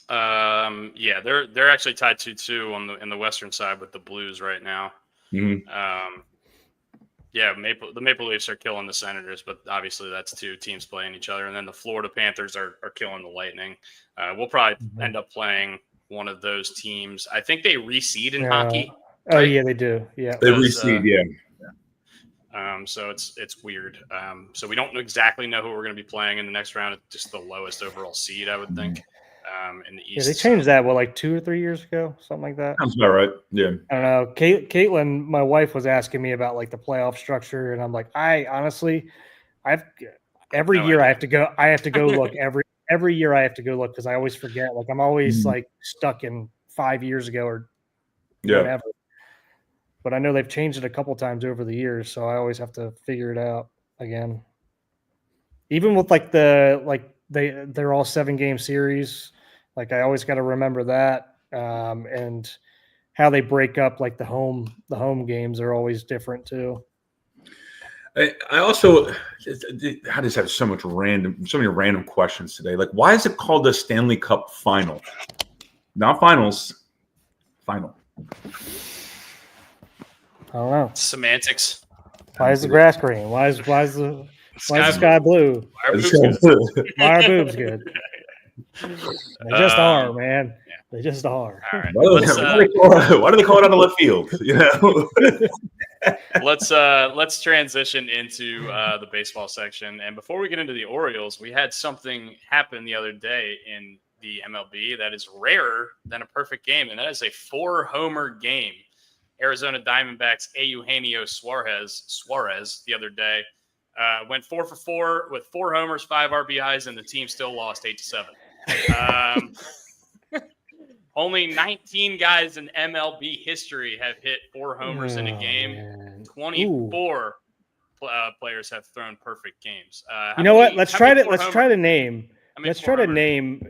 Yeah, they're actually tied 2-2 in the Western side with the Blues right now. Mm-hmm. The Maple Leafs are killing the Senators, but obviously that's two teams playing each other, and then the Florida Panthers are killing the Lightning. We'll probably end up playing one of those teams. I think they reseed in hockey. Oh right? yeah, they do. Yeah. They Because, reseed, yeah. So it's weird. So we don't exactly know who we're going to be playing in the next round. It's just the lowest overall seed, I would think, in the East. Yeah, they changed that, like 2 or 3 years ago, something like that. Sounds about right. Yeah. I don't know. Caitlin, my wife, was asking me about like the playoff structure, and I'm like, every No year I idea. have to go. I have to go look every year. I have to go look because I always forget. Like I'm always like stuck in 5 years ago or whatever. But I know they've changed it a couple times over the years, so I always have to figure it out again. Even with like they're all 7-game series. Like I always got to remember that, and how they break up like the home games are always different too. I also, I just have so many random questions today. Like, why is it called the Stanley Cup Final? Not finals, final. I don't know. Semantics. Why is the grass green? Why is the sky blue? Why are boobs good? Why are boobs good? They just are, man. Yeah. They just are. All right. Why do they call it on the left field? You know. Let's transition into the baseball section. And before we get into the Orioles, we had something happen the other day in the MLB that is rarer than a perfect game, and that is a 4-homer game. Arizona Diamondbacks Eugenio Suarez the other day went 4 for 4 with 4 homers, 5 RBIs, and the team still lost 8-7. Only 19 guys in MLB history have hit 4 homers in a game. Man. 24 players have thrown perfect games. You know what? Let's try to name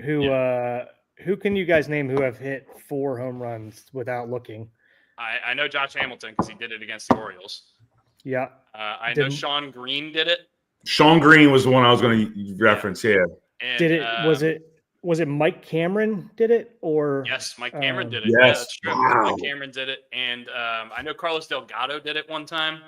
who can you guys name who have hit 4 home runs without looking? I know Josh Hamilton because he did it against the Orioles. Yeah. I know Sean Green did it. Sean Green was the one I was going to reference. Yeah. And, was it Mike Cameron did it or? Yes, Mike Cameron did it. Yes. Yeah, that's true. Wow. Mike Cameron did it, and I know Carlos Delgado did it one time.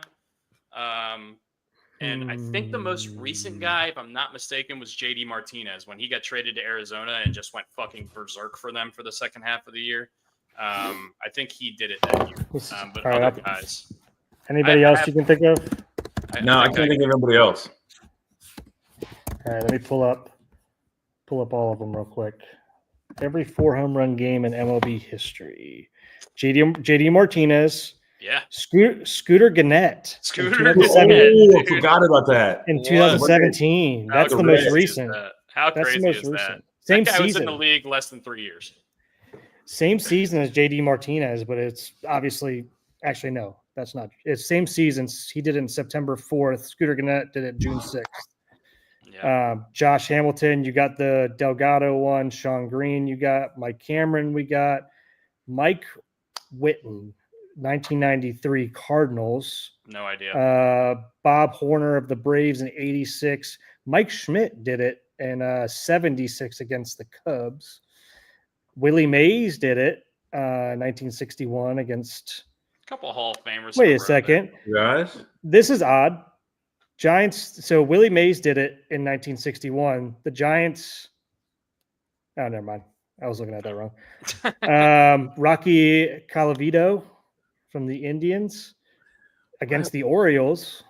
And I think the most recent guy, if I'm not mistaken, was JD Martinez when he got traded to Arizona and just went fucking berserk for them for the second half of the year. I think he did it that year. But other guys. Anybody else you can think of? I can't think of anybody else. All right, let me pull up all of them real quick. Every 4 home run game in MLB history. JD Martinez. Yeah. Scooter Gannett. I forgot about that. In 2017. That's the most recent. How crazy is that? Same that guy season. was in the league less than 3 years. Same season as JD Martinez, but it's obviously actually no, that's not. It's same season. He did it in September 4th. Scooter Gannett did it June 6th. Yeah. Josh Hamilton, you got the Delgado one. Sean Green, you got Mike Cameron. We got Mike Whitten, 1993 Cardinals. No idea. Bob Horner of the Braves in 86. Mike Schmidt did it in 76 against the Cubs. Willie Mays did it 1961 against a couple of Hall of Famers. Wait a second. Guys, this is odd. Giants. So Willie Mays did it in 1961. The Giants. Oh, never mind. I was looking at that wrong. Rocky Colavito from the Indians against the Orioles.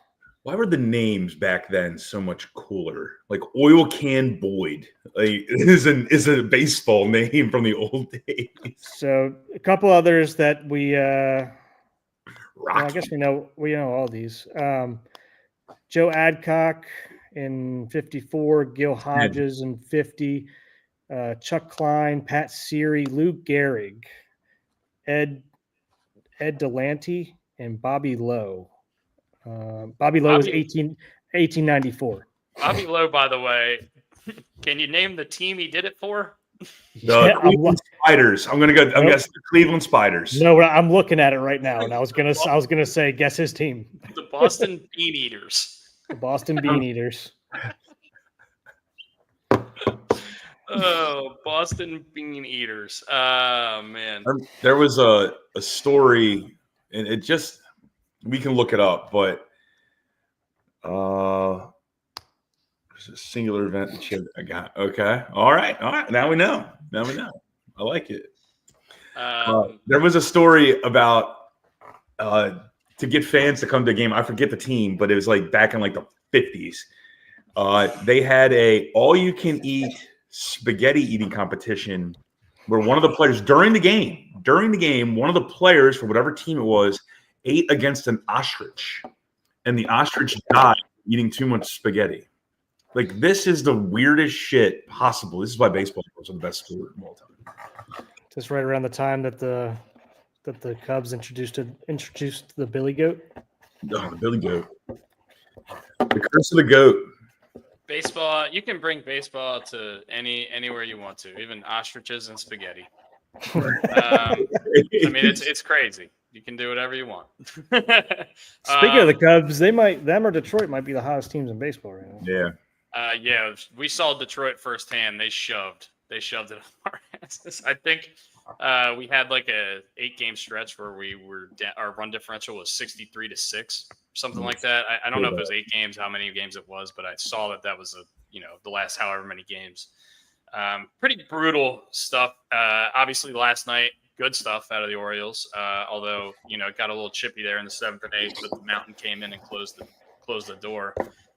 Why were the names back then so much cooler? Like Oil Can Boyd, like is a baseball name from the old days. So a couple others that we. Well, I guess we know all these. Joe Adcock in 54, Gil Hodges in 50, Chuck Klein, Pat Seary, Luke Gehrig, Ed Delante, and Bobby Lowe. Bobby Lowe was 1894. Bobby Lowe, by the way, can you name the team he did it for? The Cleveland Spiders. I'm guessing the Cleveland Spiders. No, I'm looking at it right now, and I was gonna say guess his team. The Boston Bean Eaters. The Boston Bean Eaters. Oh, Boston Bean Eaters. Oh man. There was a story, and it just we can look it up, but there's a singular event that I got. Okay. All right. Now we know. I like it. There was a story about to get fans to come to a game. I forget the team, but it was like back in like the 50s. They had a all-you-can-eat spaghetti eating competition where one of the players during the game, one of the players for whatever team it was ate against an ostrich, and the ostrich died eating too much spaghetti. Like, this is the weirdest shit possible. This is why baseball is the best sport of all time. Just right around the time that the Cubs introduced the Billy Goat. Oh, the Billy Goat. The curse of the goat. Baseball, you can bring baseball to anywhere you want to, even ostriches and spaghetti. I mean, it's crazy. You can do whatever you want. Speaking of the Cubs, them or Detroit might be the hottest teams in baseball right now. Yeah. We saw Detroit firsthand. They shoved it on our asses. I think we had like a 8-game stretch where our run differential was 63-6, something like that. I don't know if it was 8 games, how many games it was, but I saw that was the last however many games. Pretty brutal stuff. Obviously last night, good stuff out of the Orioles. Although it got a little chippy there in the 7th and 8th, but the Mountain came in and closed the door.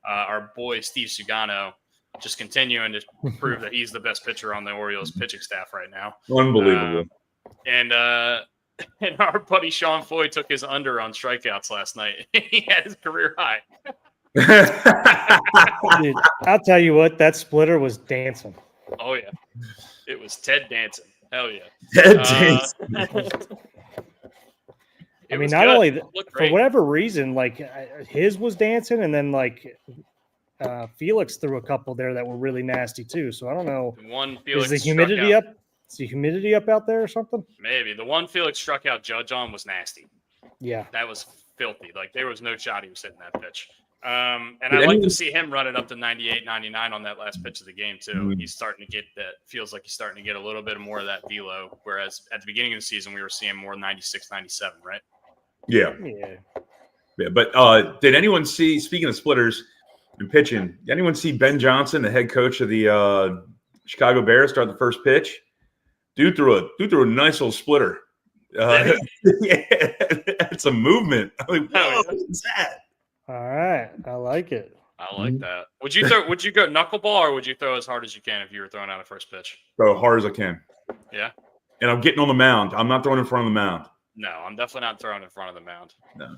Our boy Steve Sugano just continuing to prove that he's the best pitcher on the Orioles pitching staff right now. Unbelievable. And our buddy Sean Floyd took his under on strikeouts last night. He had his career high. Dude, I'll tell you what, that splitter was dancing. Oh yeah, it was Ted dancing. Hell yeah, Ted dancing. I mean, not only for whatever reason, like his was dancing, and then like Felix threw a couple there that were really nasty too. So I don't know. Is the humidity up? Is the humidity up out there or something? Maybe the one Felix struck out Judge on was nasty. Yeah, that was filthy. Like there was no shot he was hitting that pitch. And I'd like to see him running up to 98, 99 on that last pitch of the game too. Mm-hmm. He's starting to get that. Feels like he's starting to get a little bit more of that velo. Whereas at the beginning of the season, we were seeing more 96, 97, right? Yeah. But did anyone see? Speaking of splitters and pitching, did anyone see Ben Johnson, the head coach of the Chicago Bears, start the first pitch? Dude threw a nice little splitter. Yeah, it's a movement. I'm like, whoa, what's that? All right, I like it. I like that. Would you go knuckleball, or would you throw as hard as you can if you were throwing out a first pitch? Throw as hard as I can. Yeah. And I'm getting on the mound. I'm not throwing in front of the mound. No, I'm definitely not throwing in front of the mound. No.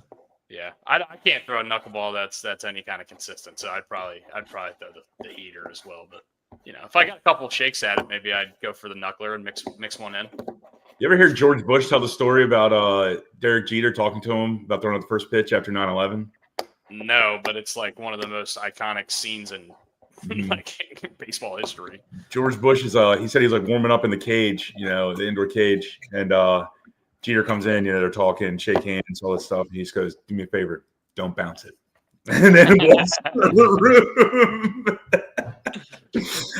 Yeah, I can't throw a knuckleball that's any kind of consistent. So I'd probably throw the heater as well. But if I got a couple of shakes at it, maybe I'd go for the knuckler and mix one in. You ever hear George Bush tell the story about Derek Jeter talking to him about throwing out the first pitch after 9/11? No, but it's like one of the most iconic scenes in like baseball history. George Bush is he said he's like warming up in the cage, the indoor cage, and Jeter comes in, they're talking, shake hands, all that stuff. And he just goes, "Do me a favor, don't bounce it," and then walks out of the room.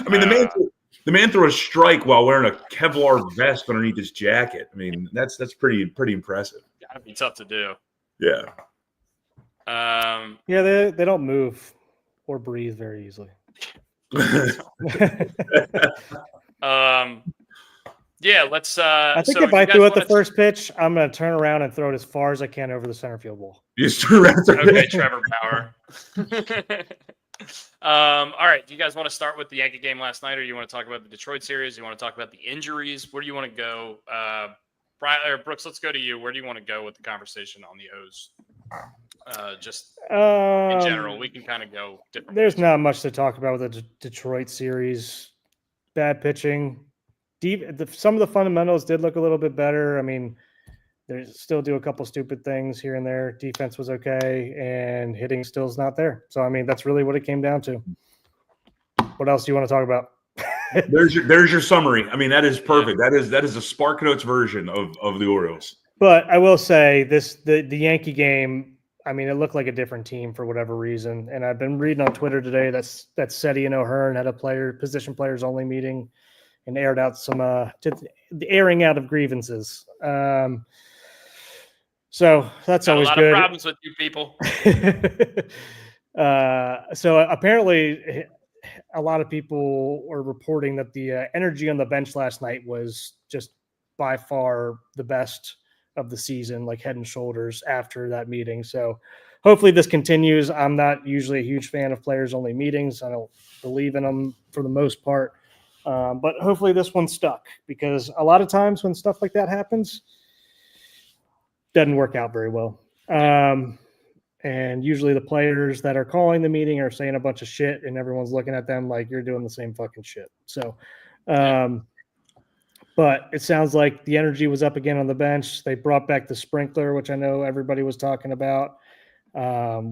I mean, the man threw a strike while wearing a Kevlar vest underneath his jacket. I mean, that's pretty impressive. Gotta be tough to do. Yeah. Yeah, they don't move or breathe very easily. Yeah, let's. I think if I threw at the first pitch, I'm going to turn around and throw it as far as I can over the center field wall. Okay, Trevor Bauer. All right. Do you guys want to start with the Yankee game last night, or do you want to talk about the Detroit series? Do you want to talk about the injuries? Where do you want to go? Brian or Brooks, let's go to you. Where do you want to go with the conversation on the O's? Just in general, we can kind of go different. There's not much to talk about with the Detroit series. Bad pitching. Some of the fundamentals did look a little bit better. I mean, they still do a couple stupid things here and there. Defense was okay, and hitting still's not there. So, I mean, that's really what it came down to. What else do you want to talk about? There's your summary. I mean, that is perfect. Yeah. That is a Spark Notes version of the Orioles. But I will say the Yankee game, I mean, it looked like a different team for whatever reason. And I've been reading on Twitter today that Seti and O'Hearn had a position players only meeting and aired out the airing out of grievances. So that's always good. A lot of problems with you people. So apparently a lot of people were reporting that the energy on the bench last night was just by far the best of the season, like head and shoulders after that meeting. So hopefully this continues. I'm not usually a huge fan of players only meetings. I don't believe in them for the most part. But hopefully this one stuck, because a lot of times when stuff like that happens, doesn't work out very well. And usually the players that are calling the meeting are saying a bunch of shit, and everyone's looking at them like you're doing the same fucking shit. So, but it sounds like the energy was up again on the bench. They brought back the sprinkler, which I know everybody was talking about.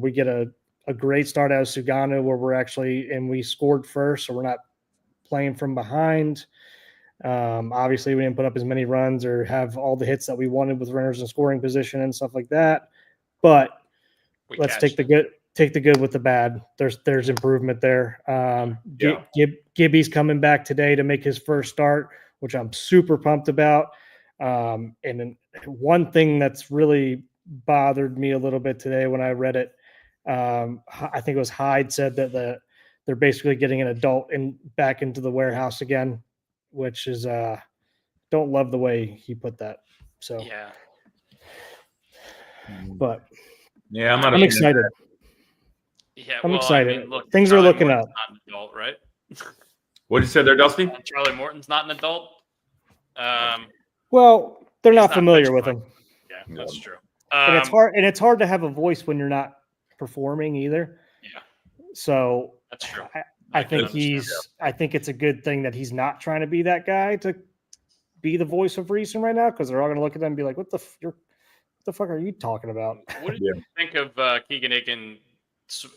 We get a great start out of Sugano where we scored first, so we're not playing from behind. Obviously, we didn't put up as many runs or have all the hits that we wanted with runners in scoring position and stuff like that. But let's take the good with the bad. There's improvement there. Gibby's coming back today to make his first start, which I'm super pumped about. And then one thing that's really bothered me a little bit today when I read it, I think it was Hyde said that they're basically getting an adult back into the warehouse again, which is don't love the way he put that. So yeah, but yeah, I'm excited. Yeah, I'm excited. I mean, look, things Charlie are looking Morton's up. Not an adult, right? What did you say there, Dusty? Charlie Morton's not an adult. Well, they're not not familiar with benchmark. him, Yeah, that's true. and it's hard. And it's hard to have a voice when you're not performing either. Yeah, so that's true. I think I think it's a good thing that he's not trying to be that guy to be the voice of reason right now, because they're all going to look at them and be like, "What the fuck are you talking about?" What did you think of Keegan Aiken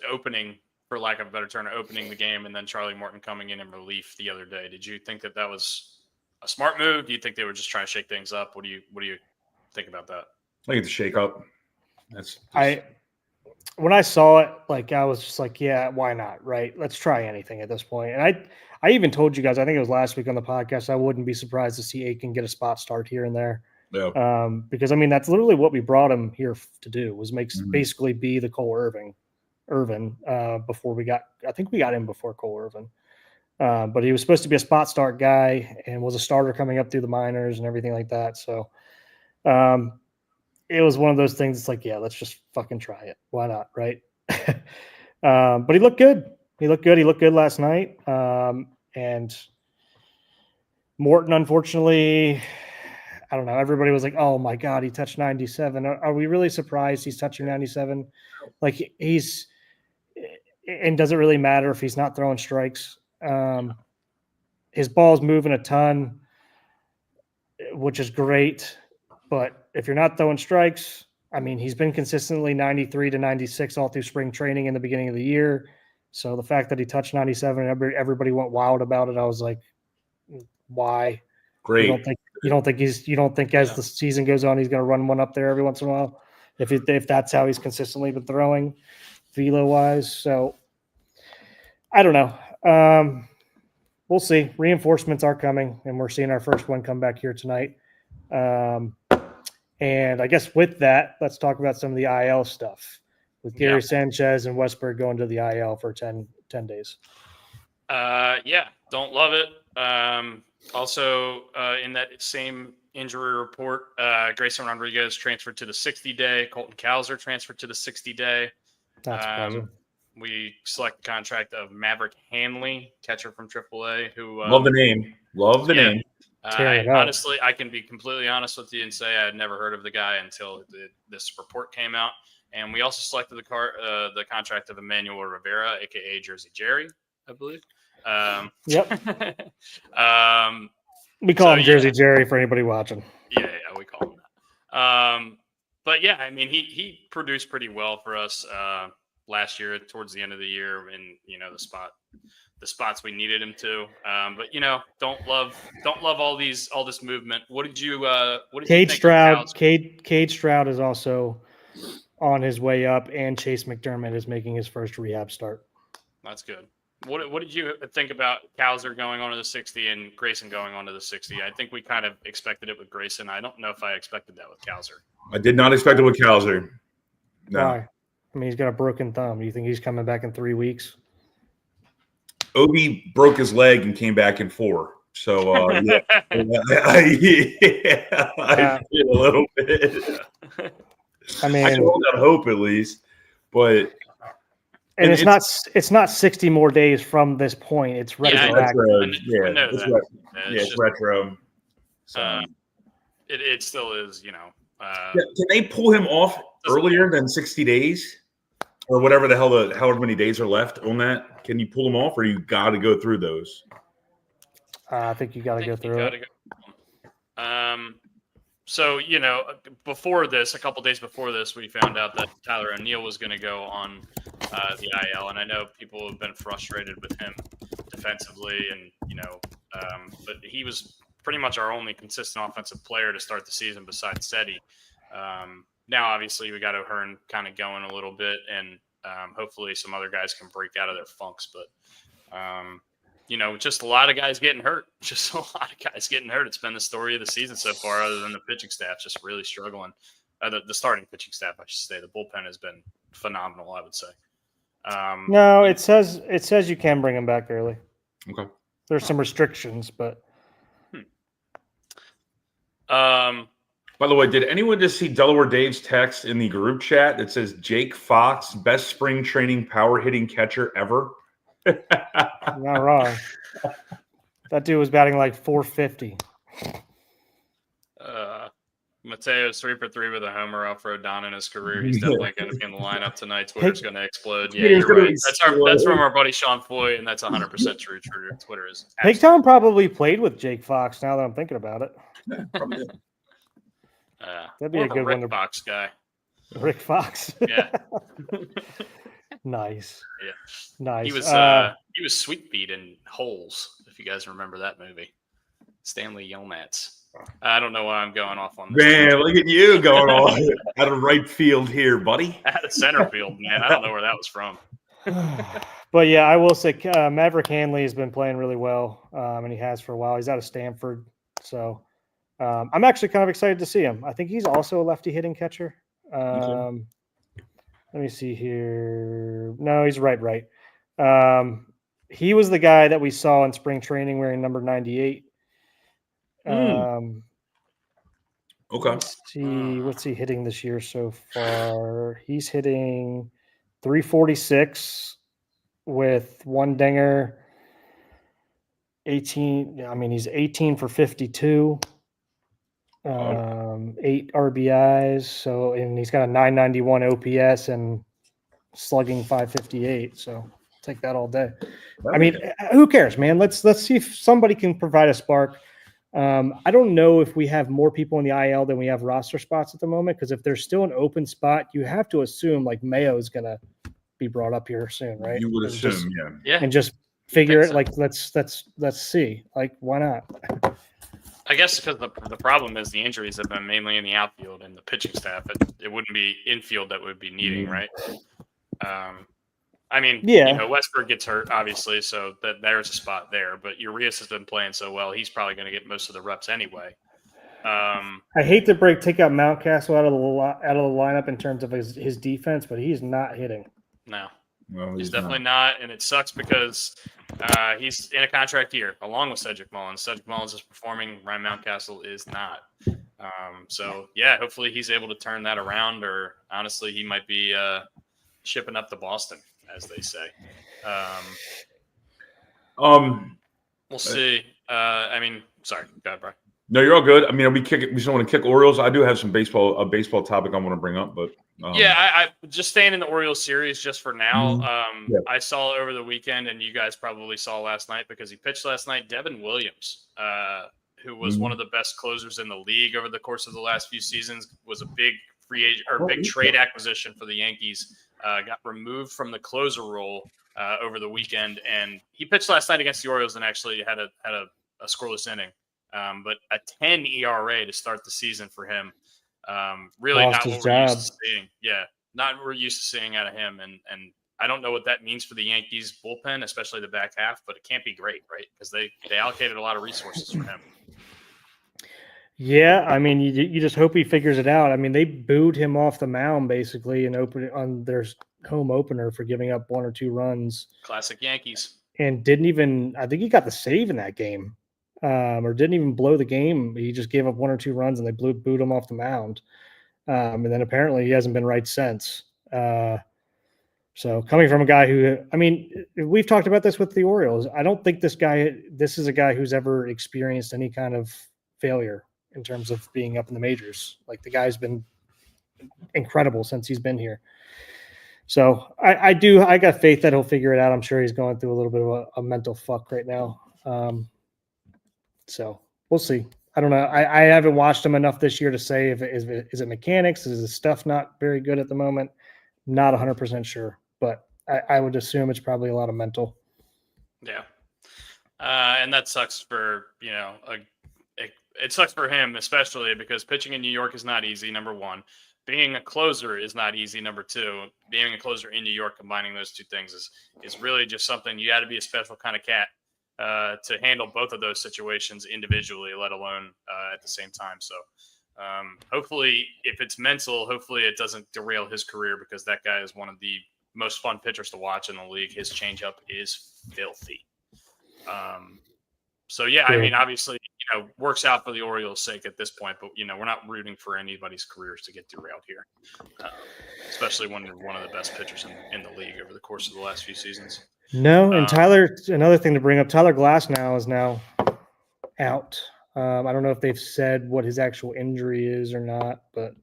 opening, for lack of a better term, opening the game, and then Charlie Morton coming in relief the other day? Did you think that was a smart move? Do you think they were just trying to shake things up? What do you think about that? I think it's a shake up. When I saw it, like, I was just like, yeah, why not? Right. Let's try anything at this point. And I even told you guys, I think it was last week on the podcast, I wouldn't be surprised to see Aiken get a spot start here and there. Yeah. Because I mean, that's literally what we brought him here to do, was basically be the Cole Irvin before I think we got him before Cole Irvin. But he was supposed to be a spot start guy and was a starter coming up through the minors and everything like that. So, it was one of those things. It's like, yeah, let's just fucking try it. Why not? Right. But he looked good. He looked good last night. And Morton, unfortunately, I don't know. Everybody was like, oh my God, he touched 97. Are we really surprised he's touching 97? Like, and does it really matter if he's not throwing strikes? His ball's moving a ton, which is great. But if you're not throwing strikes, I mean, he's been consistently 93 to 96 all through spring training in the beginning of the year. So the fact that he touched 97 and everybody went wild about it, I was like, why? Great. You don't think as the season goes on, he's going to run one up there every once in a while? If that's how he's consistently been throwing velo wise. So I don't know. We'll see. Reinforcements are coming, and we're seeing our first one come back here tonight. And I guess with that, let's talk about some of the IL stuff with Gary Sanchez and Westberg going to the IL for 10 days. Don't love it. Also, in that same injury report, Grayson Rodriguez transferred to the 60-day. Colton Cowser transferred to the 60-day. That's surprising. We select the contract of Maverick Hanley, catcher from AAA, who love the name. Name. Honestly, I can be completely honest with you and say I had never heard of the guy until this report came out. And we also selected the contract of Emmanuel Rivera, aka Jersey Jerry, I believe. Yep. We call him Jersey Jerry for anybody watching. Yeah, we call him that. But yeah, I mean, he produced pretty well for us last year towards the end of the year, and the spots we needed him to. But don't love all this movement. What did you Cade think Stroud? Cade Stroud is also on his way up, and Chase McDermott is making his first rehab start. That's good. What did you think about Cowser going on to the 60 and Grayson going on to the 60? I think we kind of expected it with Grayson. I don't know if I expected that with Cowser. I did not expect it with Cowser. No. Why? I mean, he's got a broken thumb. You think he's coming back in 3 weeks? Obi broke his leg and came back in 4. So yeah, I feel a little bit. I I mean, can hold out hope at least, but and it's not 60 more days from this point. It's Yeah, retroactive. retro. I Yeah, know it's that. it's retro. So It still is, yeah, can they pull him off earlier than 60 days? Or whatever the hell however many days are left on that? Can you pull them off, or you got to go through those? I think you got to go through it. So before this, a couple days before this, we found out that Tyler O'Neill was going to go on the IL, and I know people have been frustrated with him defensively, and but he was pretty much our only consistent offensive player to start the season besides Seti. Now, obviously, we got O'Hearn kind of going a little bit, and hopefully some other guys can break out of their funks. But, just a lot of guys getting hurt. Just a lot of guys getting hurt. It's been the story of the season so far, other than the pitching staff just really struggling. The starting pitching staff, I should say. The bullpen has been phenomenal, I would say. No, it says you can bring him back early. Okay. There's some restrictions, but. By the way, did anyone just see Delaware Dave's text in the group chat that says Jake Fox, best spring training power hitting catcher ever? Not wrong. That dude was batting like 450. Mateo's 3 for 3 with a homer off Rodon in his career. He's definitely going to be in the lineup tonight. Twitter's going to explode. Yeah, you're right. That's from our buddy Sean Foy, and that's 100% true. Twitter is. Pigtown probably played with Jake Fox. Now that I'm thinking about it. Yeah, probably did. That'd be a good Rick one. Fox guy. Rick Fox. Yeah. Nice. Yeah. Nice. He was Sweetbeat in Holes, if you guys remember that movie. Stanley Yelnats. I don't know why I'm going off on this. Man, look at you going on out of right field here, buddy. Out of center field, man. I don't know where that was from. But yeah, I will say Maverick Hanley has been playing really well, and he has for a while. He's out of Stanford, so I'm actually kind of excited to see him. I think he's also a lefty hitting catcher. Let me see here. No, he's right. He was the guy that we saw in spring training wearing number 98. Okay. Let's see, what's he hitting this year so far? He's hitting 346 with one dinger, 18. I mean, he's 18 for 52, 8 RBIs. So, and he's got a 991 OPS and slugging 558. So take that all day. I mean, who cares, man? Let's see if somebody can provide a spark. I don't know if we have more people in the IL than we have roster spots at the moment, because if there's still an open spot, you have to assume like Mayo is going to be brought up here soon, right? You would assume, yeah. And just figure it. Like, let's see. Like, why not? I guess because the problem is the injuries have been mainly in the outfield and the pitching staff. It wouldn't be infield that would be needing, right? I mean, Westberg gets hurt, obviously, so there's a spot there. But Urias has been playing so well, he's probably going to get most of the reps anyway. I hate to take out Mountcastle out of the lineup in terms of his defense, but he's not hitting. No, he's definitely not, and it sucks because he's in a contract year along with Cedric Mullins. Cedric Mullins is performing, Ryan Mountcastle is not. So yeah, hopefully he's able to turn that around, or honestly, he might be shipping up to Boston, as they say. We'll see. I mean, sorry, go ahead, Brian. No, you're all good. I mean, we just want to kick Orioles. I do have some baseball topic I want to bring up, but I just staying in the Orioles series just for now. I saw over the weekend, and you guys probably saw last night because he pitched last night. Devin Williams, who was one of the best closers in the league over the course of the last few seasons, was a big free agent or big trade acquisition for the Yankees. Got removed from the closer role over the weekend, and he pitched last night against the Orioles and actually had a scoreless inning. But a 10 ERA to start the season for him. Really not what we're used to seeing. Yeah, not what we're used to seeing out of him. And I don't know what that means for the Yankees bullpen, especially the back half, but it can't be great, right? Because they allocated a lot of resources for him. Yeah, I mean, you just hope he figures it out. I mean, they booed him off the mound basically and opened on their home opener for giving up 1 or 2 runs. Classic Yankees. And didn't even – I think he got the save in that game. or didn't even blow the game. He just gave up 1 or 2 runs and they booed him off the mound. And then apparently he hasn't been right since. So coming from a guy who, I mean, we've talked about this with the Orioles. I don't think this is a guy who's ever experienced any kind of failure in terms of being up in the majors. Like, the guy's been incredible since he's been here. So I got faith that he'll figure it out. I'm sure he's going through a little bit of a mental fuck right now. So we'll see. I don't know. I haven't watched him enough this year to say if is it mechanics? Is his stuff not very good at the moment? Not 100% sure, but I would assume it's probably a lot of mental. Yeah. And that sucks for, it sucks for him, especially because pitching in New York is not easy, number one. Being a closer is not easy, number two. Being a closer in New York, combining those two things is really just something. You got to be a special kind of cat to handle both of those situations individually, let alone at the same time. So hopefully, if it's mental, hopefully it doesn't derail his career, because that guy is one of the most fun pitchers to watch in the league. His changeup is filthy. So, yeah, I mean, obviously, works out for the Orioles' sake at this point, but, we're not rooting for anybody's careers to get derailed here, especially when they're one of the best pitchers in the league over the course of the last few seasons. No, and Tyler, another thing to bring up, Tyler Glasnow is now out. I don't know if they've said what his actual injury is or not, but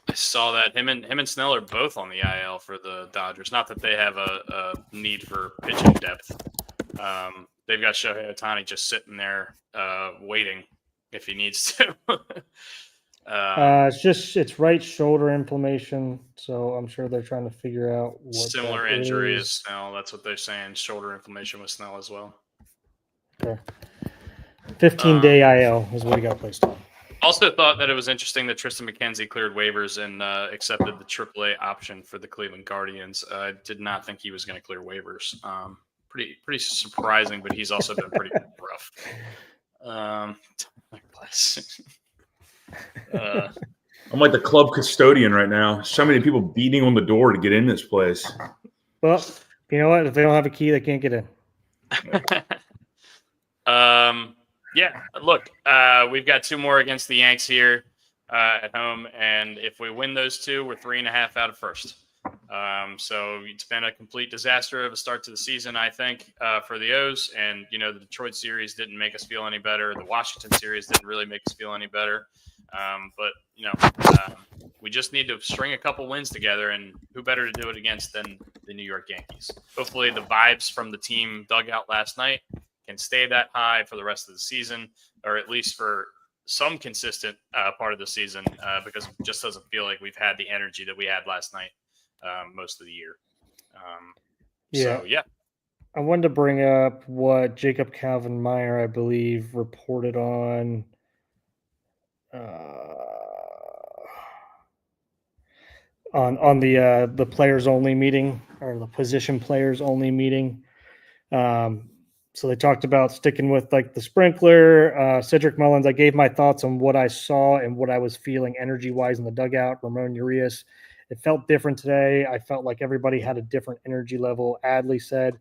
I saw that him and Snell are both on the IL for the Dodgers. Not that they have a need for pitching depth. They've got Shohei Ohtani just sitting there waiting if he needs to. It's right shoulder inflammation, so I'm sure they're trying to figure out what similar injury as Snell. That's what they're saying. Shoulder inflammation with Snell as well. Okay. 15-day IL is what he got placed on. Also thought that it was interesting that Tristan McKenzie cleared waivers and accepted the AAA option for the Cleveland Guardians. I did not think he was going to clear waivers. Pretty surprising, but he's also been pretty rough. I'm like the club custodian right now. So many people beating on the door to get in this place. Well, you know what? If they don't have a key, they can't get in. Yeah, look, we've got 2 more against the Yanks here at home, and if we win those 2, we're 3.5 out of first. So it's been a complete disaster of a start to the season, I think, for the O's. And, the Detroit series didn't make us feel any better. The Washington series didn't really make us feel any better. But we just need to string a couple wins together, and who better to do it against than the New York Yankees? Hopefully the vibes from the team dugout last night can stay that high for the rest of the season, or at least for some consistent part of the season, because it just doesn't feel like we've had the energy that we had last night most of the year. So, yeah. I wanted to bring up what Jacob Calvin-Meyer, I believe, reported on the players only meeting, or the position players only meeting. So they talked about sticking with like the sprinkler. Cedric Mullins, I gave my thoughts on what I saw and what I was feeling energy wise in the dugout. Ramon Urias, it felt different today. I felt like everybody had a different energy level. Adley said,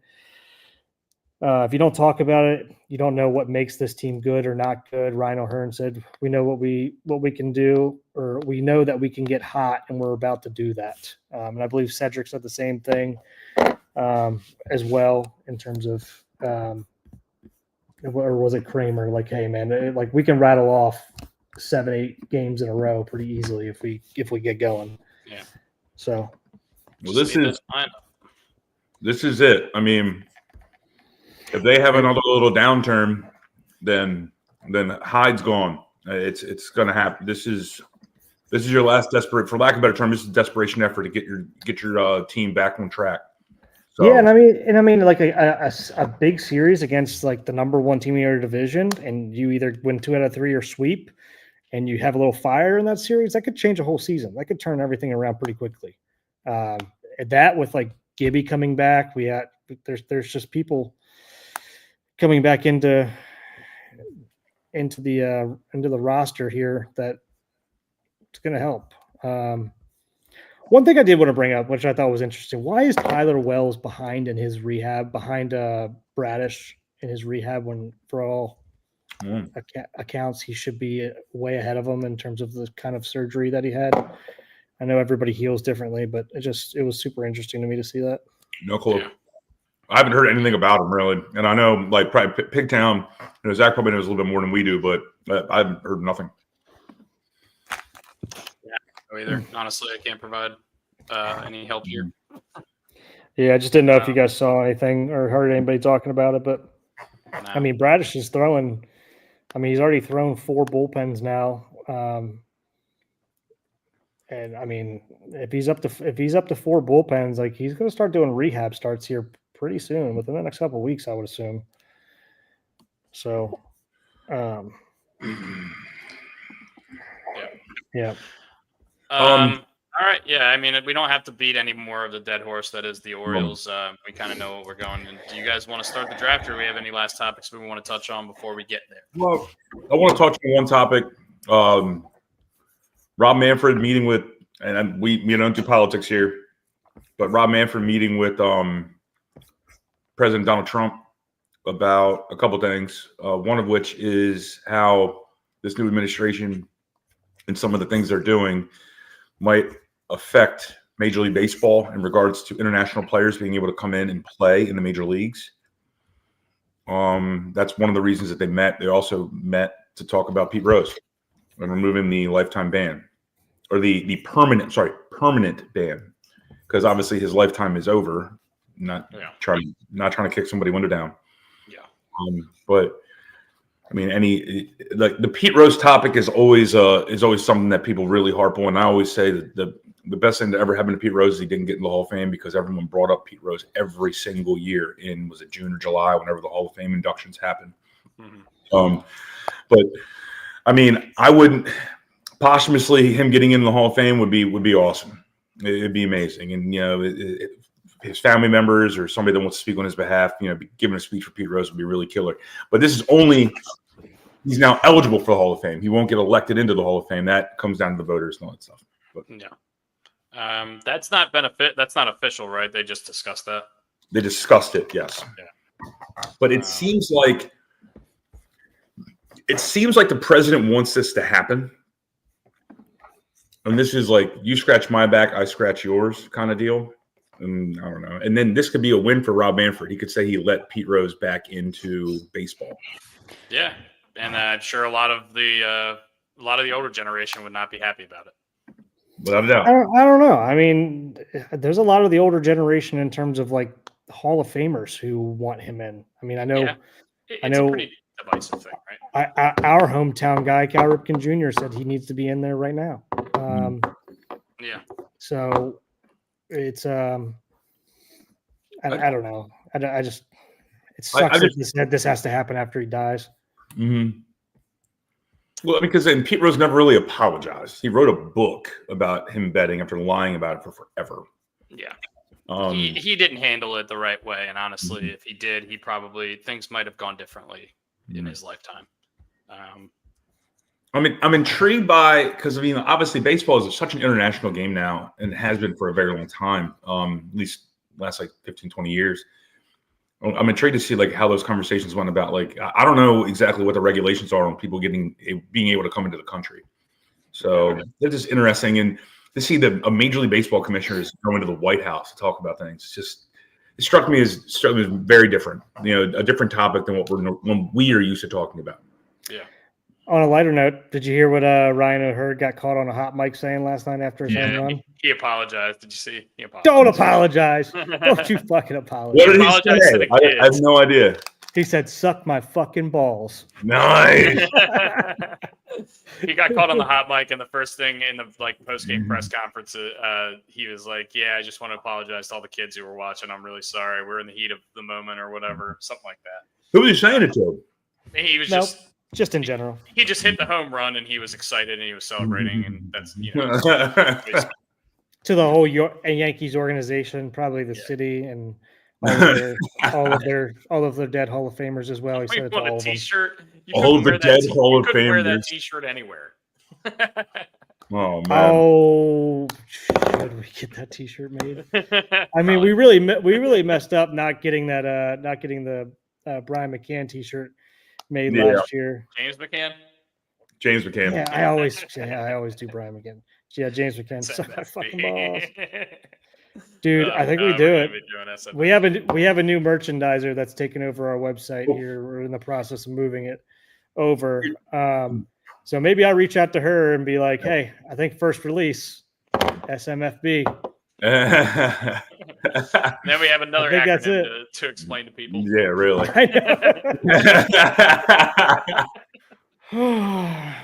if you don't talk about it, you don't know what makes this team good or not good. Ryan O'Hearn said, we know what we can do, or we know that we can get hot, and we're about to do that. And I believe Cedric said the same thing as well, in terms of, or was it Kramer? Like, hey man, like we can rattle off 7-8 games in a row pretty easily if we get going. Yeah. So, well, this is it. I mean, if they have another little downturn, then Hyde's gone. It's going to happen. This is your last desperate, for lack of a better term, this is a desperation effort to get your team back on track. So, yeah, and I mean, like a big series against like the number 1 team in your division, and you either win 2 out of 3 or sweep, and you have a little fire in that series, that could change a whole season. That could turn everything around pretty quickly. That with like Gibby coming back, there's just people coming back into the roster here that it's going to help. One thing I did want to bring up, which I thought was interesting, why is Tyler Wells behind in his rehab, behind Bradish in his rehab, when for all accounts, he should be way ahead of him in terms of the kind of surgery that he had. I know everybody heals differently, but it was super interesting to me to see that. No clue. Yeah. I haven't heard anything about him really, and I know like probably Pigtown. Zach probably knows a little bit more than we do, but I haven't heard nothing. Yeah, no either. Honestly, I can't provide any help here. Yeah, I just didn't know if you guys saw anything or heard anybody talking about it, but I mean, Bradish is throwing. I mean, he's already thrown 4 bullpens now, and I mean, if he's up to 4 bullpens, like he's going to start doing rehab starts here pretty soon, within the next couple of weeks, I would assume. So, yeah. All right. Yeah. I mean, we don't have to beat any more of the dead horse that is the Orioles. We kind of know what we're going. And do you guys want to start the draft, or do we have any last topics we want to touch on before we get there? Well, I want to touch on one topic. Rob Manfred meeting with, and we don't do politics here, but Rob Manfred meeting with President Donald Trump about a couple things. One of which is how this new administration and some of the things they're doing might affect Major League Baseball in regards to international players being able to come in and play in the major leagues. That's one of the reasons that they met. They also met to talk about Pete Rose and removing the lifetime ban, or the permanent ban, because obviously his lifetime is over. Not trying to kick somebody's window down. Yeah. But I mean, the Pete Rose topic is always something that people really harp on. I always say that the best thing that ever happened to Pete Rose is he didn't get in the Hall of Fame, because everyone brought up Pete Rose every single year in, was it June or July, whenever the Hall of Fame inductions happen. Mm-hmm. But I mean, I wouldn't posthumously, him getting in the Hall of Fame would be awesome. It'd be amazing, and his family members or somebody that wants to speak on his behalf, giving a speech for Pete Rose would be really killer. But this is he's now eligible for the Hall of Fame. He won't get elected into the Hall of Fame. That comes down to the voters and all that stuff. But that's not that's not official, right? They just discussed that. They discussed it, yes. Yeah. But it seems like the president wants this to happen. And this is like, you scratch my back, I scratch yours kind of deal. And I don't know. And then this could be a win for Rob Manfred. He could say he let Pete Rose back into baseball. Yeah, and I'm sure a lot of the older generation would not be happy about it. Without a doubt. I don't know. I mean, there's a lot of the older generation in terms of like Hall of Famers who want him in. I mean, I know. Yeah. It's a pretty divisive thing, right? Our hometown guy, Cal Ripken Jr., said he needs to be in there right now. Yeah. So it's I don't know. I just it sucks that this has to happen after he dies. Mm-hmm. Well, because then Pete Rose never really apologized. He wrote a book about him betting after lying about it for forever. Yeah. He didn't handle it the right way, and honestly, if he did, things might have gone differently in his lifetime. I'm intrigued by, because obviously baseball is such an international game now, and it has been for a very long time, at least last like 15, 20 years. I'm intrigued to see like how those conversations went about. Like, I don't know exactly what the regulations are on people being able to come into the country. So it's just interesting, and to see a Major League Baseball commissioner is going to the White House to talk about things. It struck me as very different. A different topic than what we are used to talking about. Yeah. On a lighter note, did you hear what Ryan O'Hearn got caught on a hot mic saying last night after his home run? He apologized. Did you see? He apologized. Don't apologize. Don't you fucking apologize. What did he say? I have no idea. He said, "Suck my fucking balls." Nice. He got caught on the hot mic, and the first thing in the post-game press conference, he was like, "Yeah, I just want to apologize to all the kids who were watching. I'm really sorry. We're in the heat of the moment, or whatever, something like that." Who was he saying it to? He was just in general. He just hit the home run, and he was excited, and he was celebrating, and that's to the whole Yankees organization, probably the city, and all of their dead Hall of Famers as well. He said it to all of them. T-shirt. All of the dead Hall of Famers. You couldn't wear that T-shirt anywhere. Oh man! Oh, should we get that T-shirt made? I mean, we really messed up not getting the Brian McCann T-shirt. made Yeah. last year. James McCann. James McCann. Yeah, I always do Brian McCann. Yeah, James McCann. Suck my fucking balls. Dude, I think we do it. We have a new merchandiser that's taken over our website here. We're in the process of moving it over. So maybe I'll reach out to her and be like, hey, I think first release, SMFB. Then we have another I think that's acronym to explain to people. Yeah, really. I know.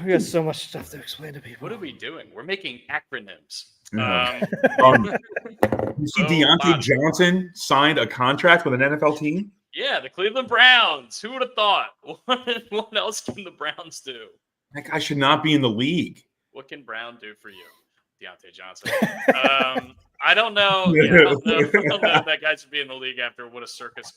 We got so much stuff to explain to people. What are we doing? We're making acronyms. You see, Deontay Johnson signed a contract with an NFL team. Yeah, the Cleveland Browns. Who would have thought? What else can the Browns do? That guy should not be in the league. What can Brown do for you, Deontay Johnson? I don't know. Yeah, I don't know if that guy should be in the league after what a circus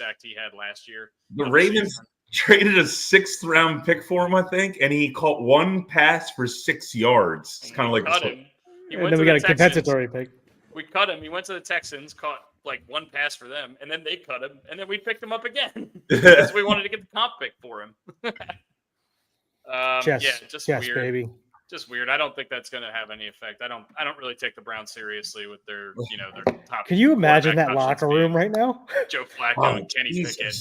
act he had last year. The Ravens traded a 6th round pick for him, I think, and he caught one pass for 6 yards. It's kind of like cut him. And then we got a compensatory pick. We cut him. He went to the Texans, caught like one pass for them, and then they cut him, and then we picked him up again because we wanted to get the comp pick for him. Just weird, baby. Just weird. I don't think that's going to have any effect. I don't really take the Browns seriously with their top. Can you imagine that locker room right now? Joe Flacco and Kenny Pickett.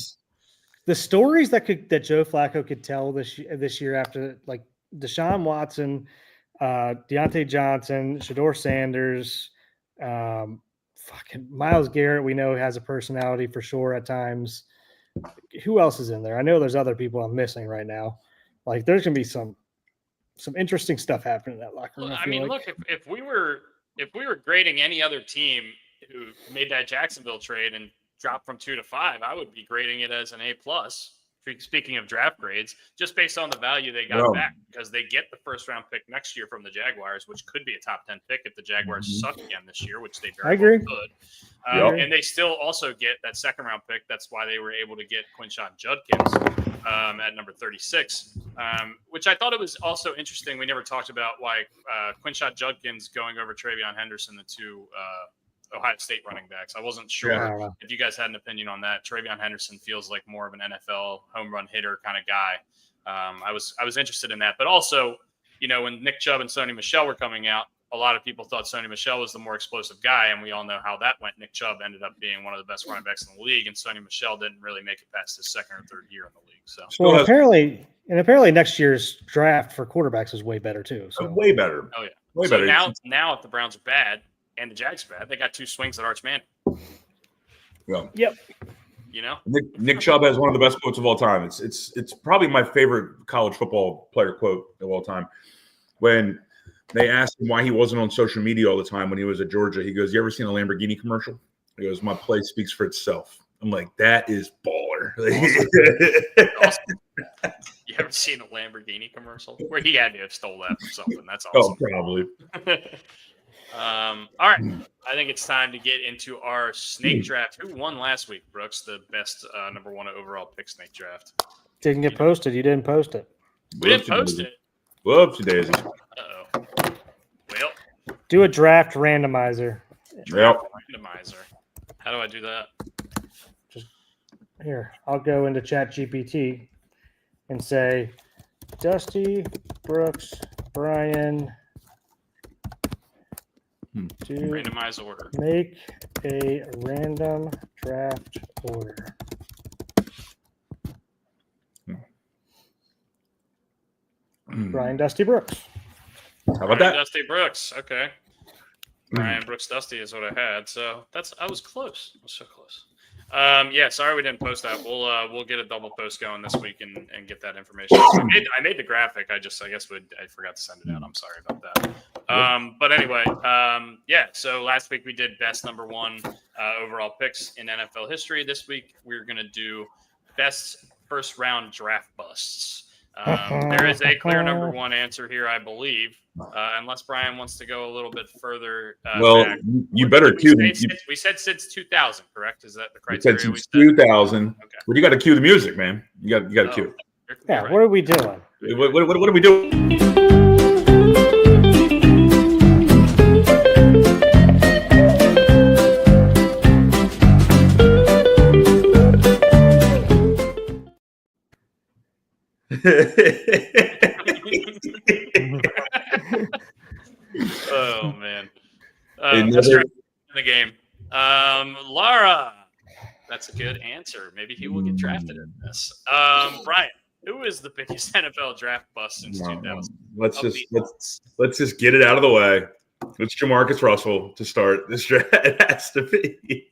The stories that Joe Flacco could tell this year after, like, Deshaun Watson, Deontay Johnson, Shedeur Sanders, fucking Myles Garrett, we know has a personality for sure at times. Who else is in there? I know there's other people I'm missing right now. Like, there's gonna be some interesting stuff happening in that locker room. I mean, look, if we were grading any other team who made that Jacksonville trade and dropped from 2 to 5, I would be grading it as an A+. Speaking of draft grades, just based on the value they got back, because they get the first round pick next year from the Jaguars, which could be a top 10 pick if the Jaguars suck again this year, which they very well could. And they still also get that second round pick. That's why they were able to get Quinshon Judkins at number 36, which I thought it was also interesting. We never talked about why Quinshon Judkins going over TreVeyon Henderson, the two Ohio State running backs. I wasn't sure if you guys had an opinion on that. TreVeyon Henderson feels like more of an NFL home run hitter kind of guy. I was interested in that, but also, when Nick Chubb and Sony Michel were coming out, a lot of people thought Sony Michel was the more explosive guy, and we all know how that went. Nick Chubb ended up being one of the best running backs in the league, and Sony Michel didn't really make it past his second or third year in the league. So, well, apparently next year's draft for quarterbacks is way better too. So way better. Oh yeah, way so better. Now if the Browns are bad and the Jags are bad, they got 2 swings at Arch Manning. Yeah. Yep. Nick Chubb has one of the best quotes of all time. It's probably my favorite college football player quote of all time. When they asked him why he wasn't on social media all the time when he was at Georgia, he goes, "You ever seen a Lamborghini commercial?" He goes, "My play speaks for itself." I'm like, that is baller. Awesome. You ever seen a Lamborghini commercial? Where he had to have stole that from something. That's awesome. Oh, probably. All right. I think it's time to get into our snake draft. Who won last week, Brooks? The best number 1 overall pick snake draft. Didn't get posted. You didn't post it. We didn't post it. Whoopsie daisy. Uh-oh. Well. Do a draft randomizer. Randomizer. How do I do that? Here, I'll go into ChatGPT and say, Dusty, Brooks, Brian, to randomize order. Make a random draft order. Brian, Dusty, Brooks. How about that? Dusty Brooks. Okay. Brian Brooks Dusty is what I had. So I was close. I was so close. Sorry we didn't post that. We'll get a double post going this week and get that information. So I made the graphic. I guess I forgot to send it out. I'm sorry about that. But anyway, so last week we did best number 1 overall picks in NFL history. This week we're gonna do best first round draft busts. There is a clear number 1 answer here, I believe, unless Brian wants to go a little bit further. Well, you better cue them. We said since 2000, correct? Is that the criteria? We said since 2000. Okay. Well, you got to cue the music, man. You got to cue it. Yeah, right. What are we doing? What are we doing? Oh man, Another- best draft in the game. Lara, that's a good answer. Maybe he will get drafted in this. Brian, who is the biggest NFL draft bust since 2000? Let's just get it out of the way. It's Jamarcus Russell to start this draft. It has to be.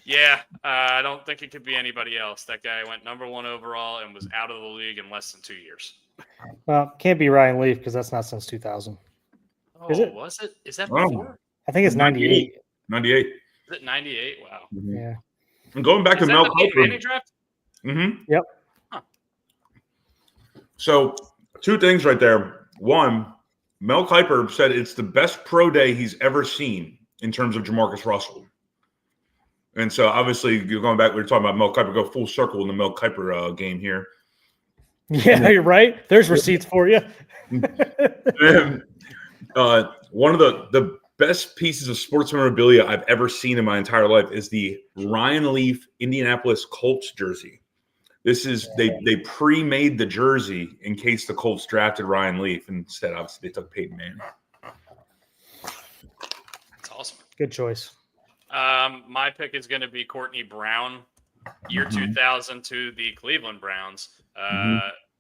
Yeah, I don't think it could be anybody else. That guy went number 1 overall and was out of the league in less than 2 years. Well, can't be Ryan Leaf because that's not since 2000. Oh, Is it? Was it? Is that Oh. before? I think it's 98. 98. Is it 98? Wow. Mhm. Yeah. And going back Is to that Mel the Peyton Manning Kiper. draft? Mm-hmm. Yep. Huh. So 2 things right there. One, Mel Kiper said it's the best pro day he's ever seen in terms of Jamarcus Russell. And so obviously you're going back, we were talking about Mel Kiper, go full circle in the Mel Kiper game here. Yeah, you're right. There's receipts for you. One of the best pieces of sports memorabilia I've ever seen in my entire life is the Ryan Leaf Indianapolis Colts jersey. This is they pre-made the jersey in case the Colts drafted Ryan Leaf. Instead, obviously, they took Peyton Manning. That's awesome. Good choice. My pick is going to be Courtney Brown, year 2000 to the Cleveland Browns.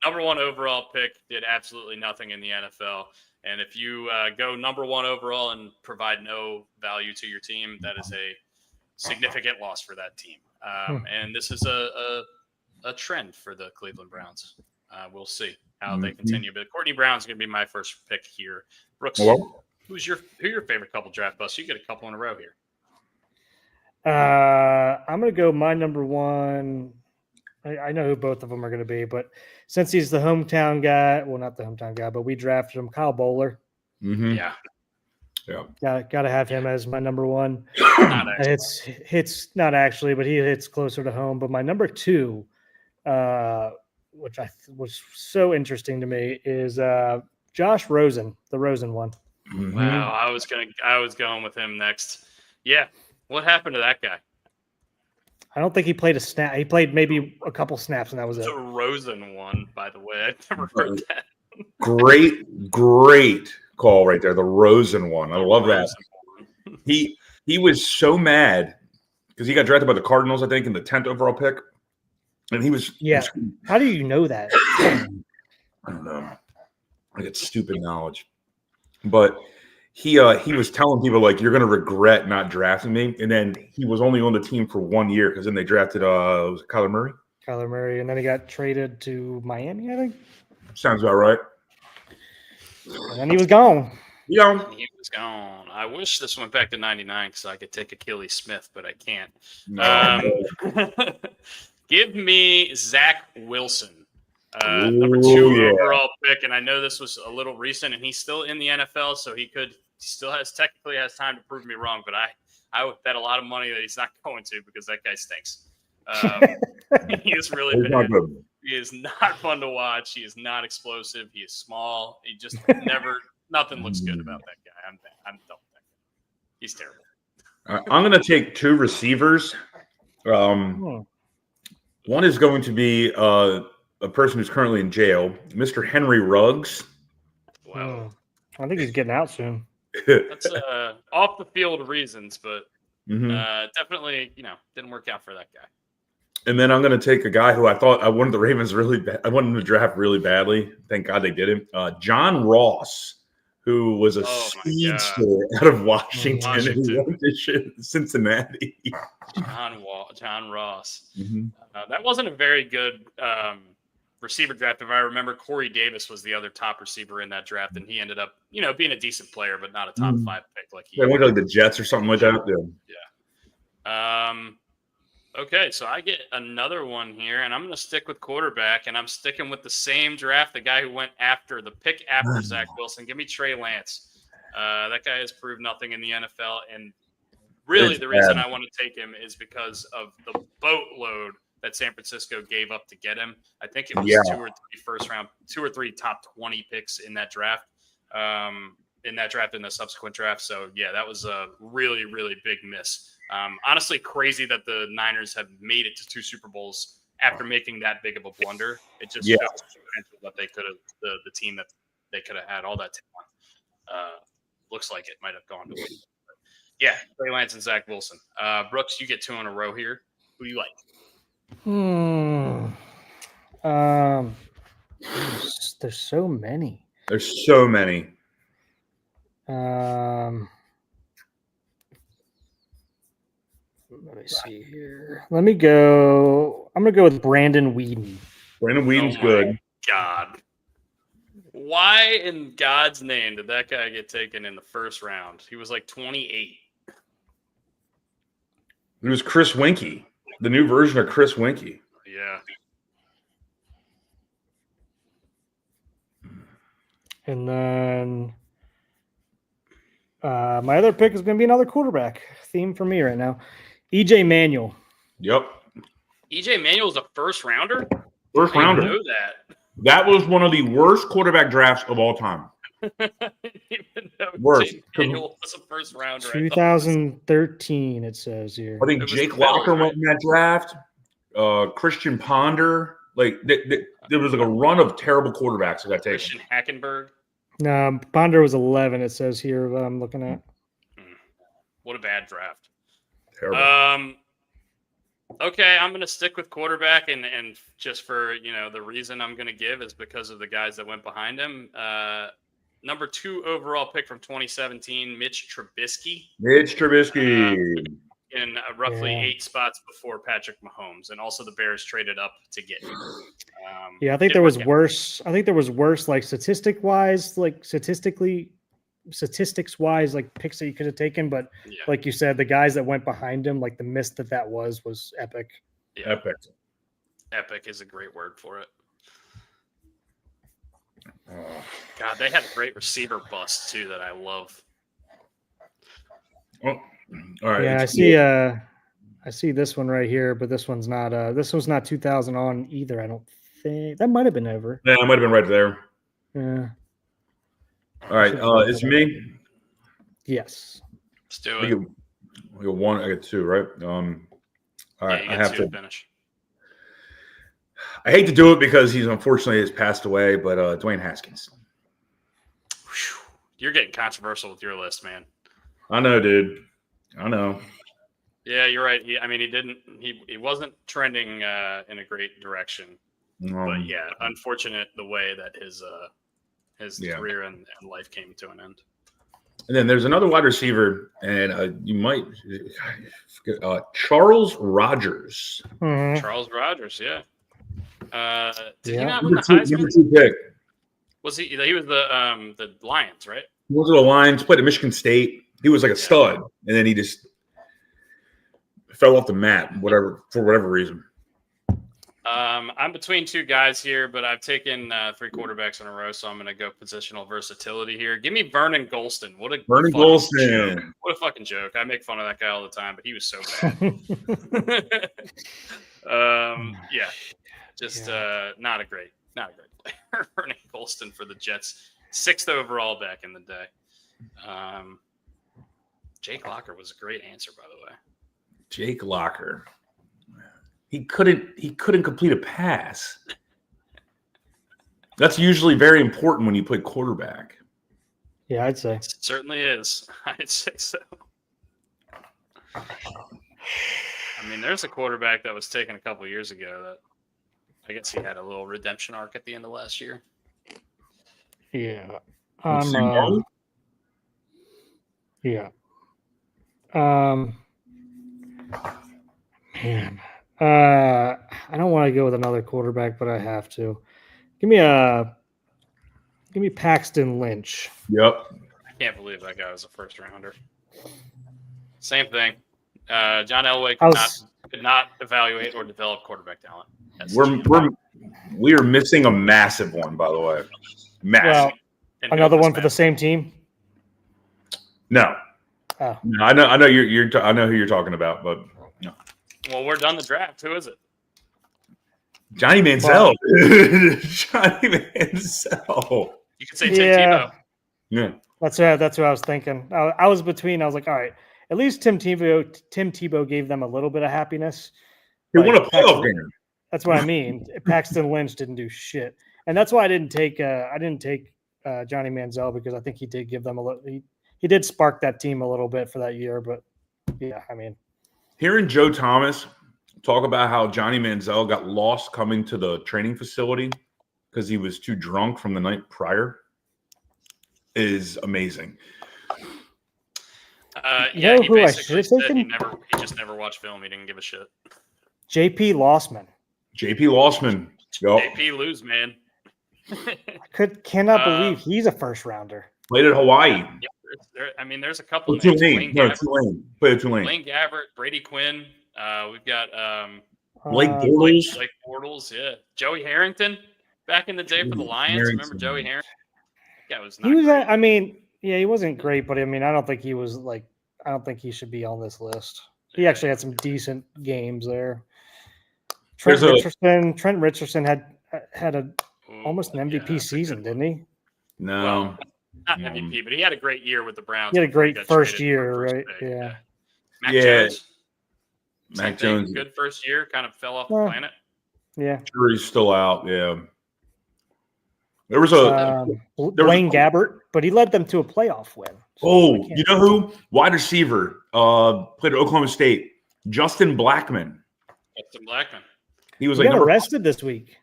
Number 1 overall pick, did absolutely nothing in the NFL. And if you go number 1 overall and provide no value to your team, that is a significant loss for that team. And this is a trend for the Cleveland Browns. We'll see how they continue. But Courtney Brown's going to be my first pick here. Brooks, who your favorite couple draft busts? You get a couple in a row here. I'm going to go my number 1. I know who both of them are going to be, but since he's the hometown guy, well, not the hometown guy, but we drafted him, Kyle Bowler. Yeah. Got to have him as my number 1. Not actually. It's not actually, but he hits closer to home. But my number 2, which was so interesting to me, is Josh Rosen, the Rosen one. Wow, I was going with him next. Yeah. What happened to that guy? I don't think he played a snap. He played maybe a couple snaps, and that was it. The Rosen one, by the way. I've never heard that. Great call right there. The Rosen one. I love that. He was so mad because he got drafted by the Cardinals, I think, in the 10th overall pick. And he was How do you know that? I don't know. I get stupid knowledge. But he was telling people, like, you're going to regret not drafting me. And then he was only on the team for 1 year because then they drafted was it Kyler Murray? Kyler Murray. And then he got traded to Miami, I think. Sounds about right. And then he was gone. Yeah. He was gone. I wish this went back to 99 so I could take Achilles Smith, but I can't. No. Give me Zach Wilson. Number 2 overall pick, and I know this was a little recent, and he's still in the NFL, so he technically has time to prove me wrong. But I would bet a lot of money that he's not going to because that guy stinks. He is really bad. He is not fun to watch. He is not explosive. He is small. He just nothing looks good about that guy. I'm done with that guy. He's terrible. I'm going to take 2 receivers. One is going to be a person who's currently in jail, Mr. Henry Ruggs. Wow. I think he's getting out soon. That's off the field reasons, but definitely, didn't work out for that guy. And then I'm going to take a guy who I wanted the Ravens really bad. I wanted him to draft really badly. Thank God they did him. John Ross, who was a speedster out of Washington. Who went to Cincinnati. John Ross. That wasn't a very good receiver draft. If I remember, Corey Davis was the other top receiver in that draft, and he ended up, being a decent player, but not a top 5 pick like he. They went to like the Jets or something like that. Yeah. Okay, so I get another one here, and I'm going to stick with quarterback, and I'm sticking with the same draft, the guy who went after the pick after Zach Wilson. Give me Trey Lance. That guy has proved nothing in the NFL, and really the reason I want to take him is because of the boatload that San Francisco gave up to get him. I think it was 2 or 3 first round, 2 or 3 top 20 picks in that draft. In the subsequent draft. So yeah, that was a really, really big miss. Honestly, crazy that the Niners have made it to 2 Super Bowls after making that big of a blunder. It just Yeah. shows the potential that they could have the team that they could have had all that talent. Looks like it might have gone to. Yeah, Trey Lance and Zach Wilson. Brooks, you get 2 in a row here. Who do you like? There's so many. There's so many. Let me see here. Let me go. I'm gonna go with Brandon Weeden. Brandon Whedon's Oh my good. God. Why in God's name did that guy get taken in the first round? He was like 28. It was Chris Winkie, the new version of Chris Winkie. Yeah. And then my other pick is going to be another quarterback theme for me right now. EJ Manuel. Yep. EJ Manuel's a first rounder? First I didn't rounder. know that. That was one of the worst quarterback drafts of all time. Even though Worst. EJ Manuel was a first rounder. I thought. 2013, it says here. I think It was Jake the middle, Locker right? went in that draft. Christian Ponder. Like there was like a run of terrible quarterbacks that got taken. Christian Hackenberg. No, Ponder was 11, it says here that I'm looking at. What a bad draft. Terrible. Okay, I'm going to stick with quarterback, and just for the reason I'm going to give is because of the guys that went behind him. Number 2 overall pick from 2017, Mitch Trubisky, Mitch Trubisky. in roughly Yeah. 8 spots before Patrick Mahomes, and also the Bears traded up to get him. Yeah, I think didn't there was work out. worse. I think there was worse, like statistics wise, like picks that you could have taken. But Yeah, like you said, the guys that went behind him, like the miss that was epic. yeah. Epic. Epic is a great word for it. Oh. God, they had a great receiver bust too that I love. Well, all right. Yeah, it's- I see this one right here, but this one's not. This was not 2000 on either. I don't think that might have been over. Yeah, I might have been right there. Yeah. All right. It's me. Yes. Let's do We it. get, we got 1. I got 2, right? All right. Yeah, you I get have 2 to. finish. I hate to do it because he's unfortunately has passed away, but Dwayne Haskins. Whew. You're getting controversial with your list, man. I know, dude. I know. Yeah, you're right. He wasn't trending in a great direction. But yeah, unfortunate the way that his Yeah. career and life came to an end. And then there's another wide receiver, and you might forget, Charles Rogers. Mhm. Charles Rogers, yeah. Did he Yeah. not win the Number Heisman? 2 pick. Was he? He was the Lions, right? He went to the Lions, played at Michigan State. He was like a stud, and then he just fell off the map, for whatever reason. I'm between 2 guys here, but I've taken 3 quarterbacks in a row, so I'm going to go positional versatility here. Give me Vernon Golston. What a Vernon fucking Golston. joke. What a fucking joke. I make fun of that guy all the time, but he was so bad. Yeah, just not a great player. Vernon Golston for the Jets, 6th overall back in the day. Jake Locker was a great answer, by the way. Jake Locker. He couldn't complete a pass. That's usually very important when you play quarterback. Yeah, I'd say. It certainly is. I'd say so. I mean, there's a quarterback that was taken a couple years ago that I guess he had a little redemption arc at the end of last year. Yeah. Sam Darnold? Yeah. Man. I don't want to go with another quarterback, but I have to. Give me Paxton Lynch. Yep. I can't believe that guy was a first rounder. Same thing. John Elway could not evaluate or develop quarterback talent. We are missing a massive one, by the way. Massive. Well, And another who was one for the same team. No. Oh. No, I know I know who you're talking about, but no. Well, we're done the draft. Who is it? Johnny Manziel. Johnny Manziel. You could say Tim Yeah. Tebow. Yeah. That's what I was thinking. I was between. I was like, all right, at least Tim Tebow gave them a little bit of happiness. He Like, won a playoff game. That's what I mean. Paxton Lynch didn't do shit, and that's why I didn't take Johnny Manziel, because I think he did give them a little. He did spark that team a little bit for that year, but yeah, I mean, Hearing Joe Thomas talk about how Johnny Manziel got lost coming to the training facility because he was too drunk from the night prior is amazing. Yeah, he who I basically should have said he taken? just never watched film. He didn't give a shit. JP Lossman. JP Lossman. Yep. JP lose, man. I cannot believe he's a first rounder. Played at Hawaii. Yeah, there's a couple names. Tulane. No, Tulane. Played at Tulane. Blaine Gabbert, Brady Quinn. We've got Blake Blake Bortles. Bortles. Yeah, Joey Harrington back in the day for the Lions. Remember Joey Harrington? That was not He was. great. He wasn't great, but I don't think he was like. I don't think he should be on this list. He actually had some decent games there. Trent Richardson had almost an MVP season, didn't he? No. Well, not MVP, but he had a great year with the Browns. He had a before great got first traded year, for right? pick. Yeah. Mac Yeah. Jones. Mac Same thing. Jones. Good first year, kind of fell off the Well, planet. Yeah. Sure, he's still out. Yeah. There was a Blaine Gabbert, but he led them to a playoff win. you know who? Wide receiver. Played at Oklahoma State. Justin Blackman. Justin Blackman. He was He like got arrested this week.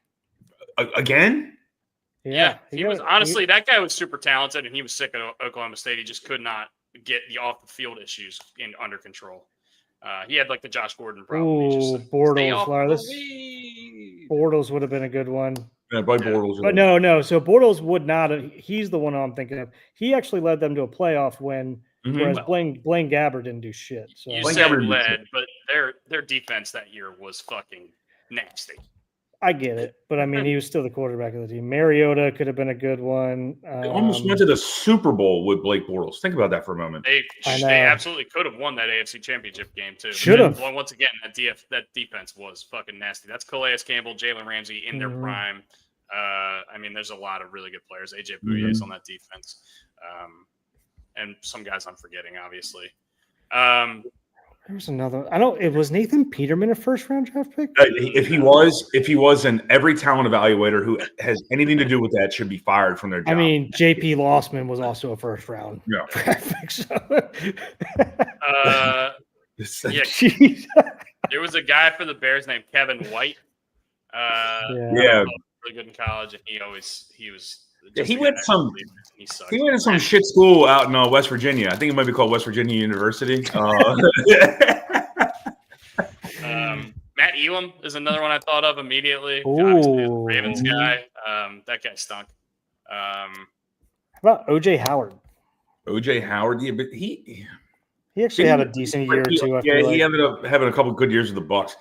Again? Yeah, he was honestly that guy was super talented, and he was sick at Oklahoma State. He just could not get the off the field issues under control. He had like the Josh Gordon problem. Bortles. Bortles would have been a good one. Yeah, by Bortles. But no. So Bortles would not have. He's the one I'm thinking of. He actually led them to a playoff win, whereas Blaine Gabbert didn't do shit. So. You said led, but their defense that year was fucking nasty. I get it, but he was still the quarterback of the team. Mariota could have been a good one. They almost went to the Super Bowl with Blake Bortles. Think about that for a moment. They absolutely could have won that AFC Championship game too. Should have. Well, once again, that defense was fucking nasty. That's Calais Campbell, Jalen Ramsey in their prime. There's a lot of really good players. AJ Bouye is on that defense, and some guys I'm forgetting, obviously. There was another. It was Nathan Peterman a first round draft pick. If he was, and every talent evaluator who has anything to do with that should be fired from their job. JP Lossman was also a first round draft pick. So. There was a guy for the Bears named Kevin White. Really good in college, and he was. He went to some shit school out in West Virginia. I think it might be called West Virginia University. Matt Elam is another one I thought of immediately. Ravens guy. That guy stunk. How about OJ Howard? OJ Howard, yeah, but he actually had a decent year or two. He ended up having a couple good years with the Bucs.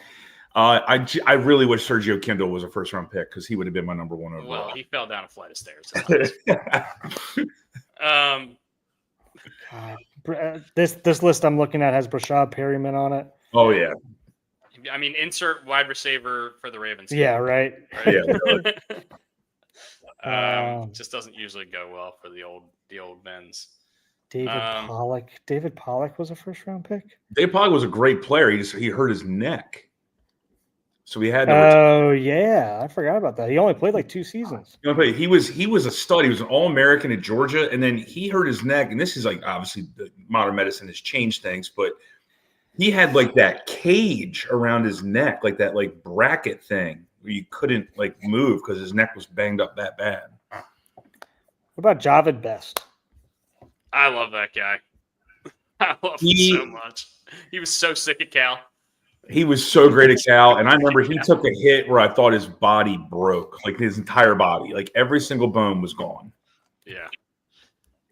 I really wish Sergio Kindle was a first round pick because he would have been my number one overall. Well, he fell down a flight of stairs. This list I'm looking at has Brashad Perryman on it. Oh yeah. Insert wide receiver for the Ravens. Yeah, right. Yeah. Just doesn't usually go well for the old Benz. David Pollock. David Pollock was a first round pick. David Pollock was a great player. He hurt his neck. So we had. I forgot about that. He only played like 2 seasons. He was a stud. He was an All-American at Georgia, and then he hurt his neck. And this is like obviously the modern medicine has changed things, but he had like that cage around his neck, like that like bracket thing where you couldn't like move because his neck was banged up that bad. What about Javid Best? I love that guy. I love him so much. He was so sick at Cal. He was so great at Cal, and I remember he took a hit where I thought his body broke, like his entire body, like every single bone was gone. Yeah.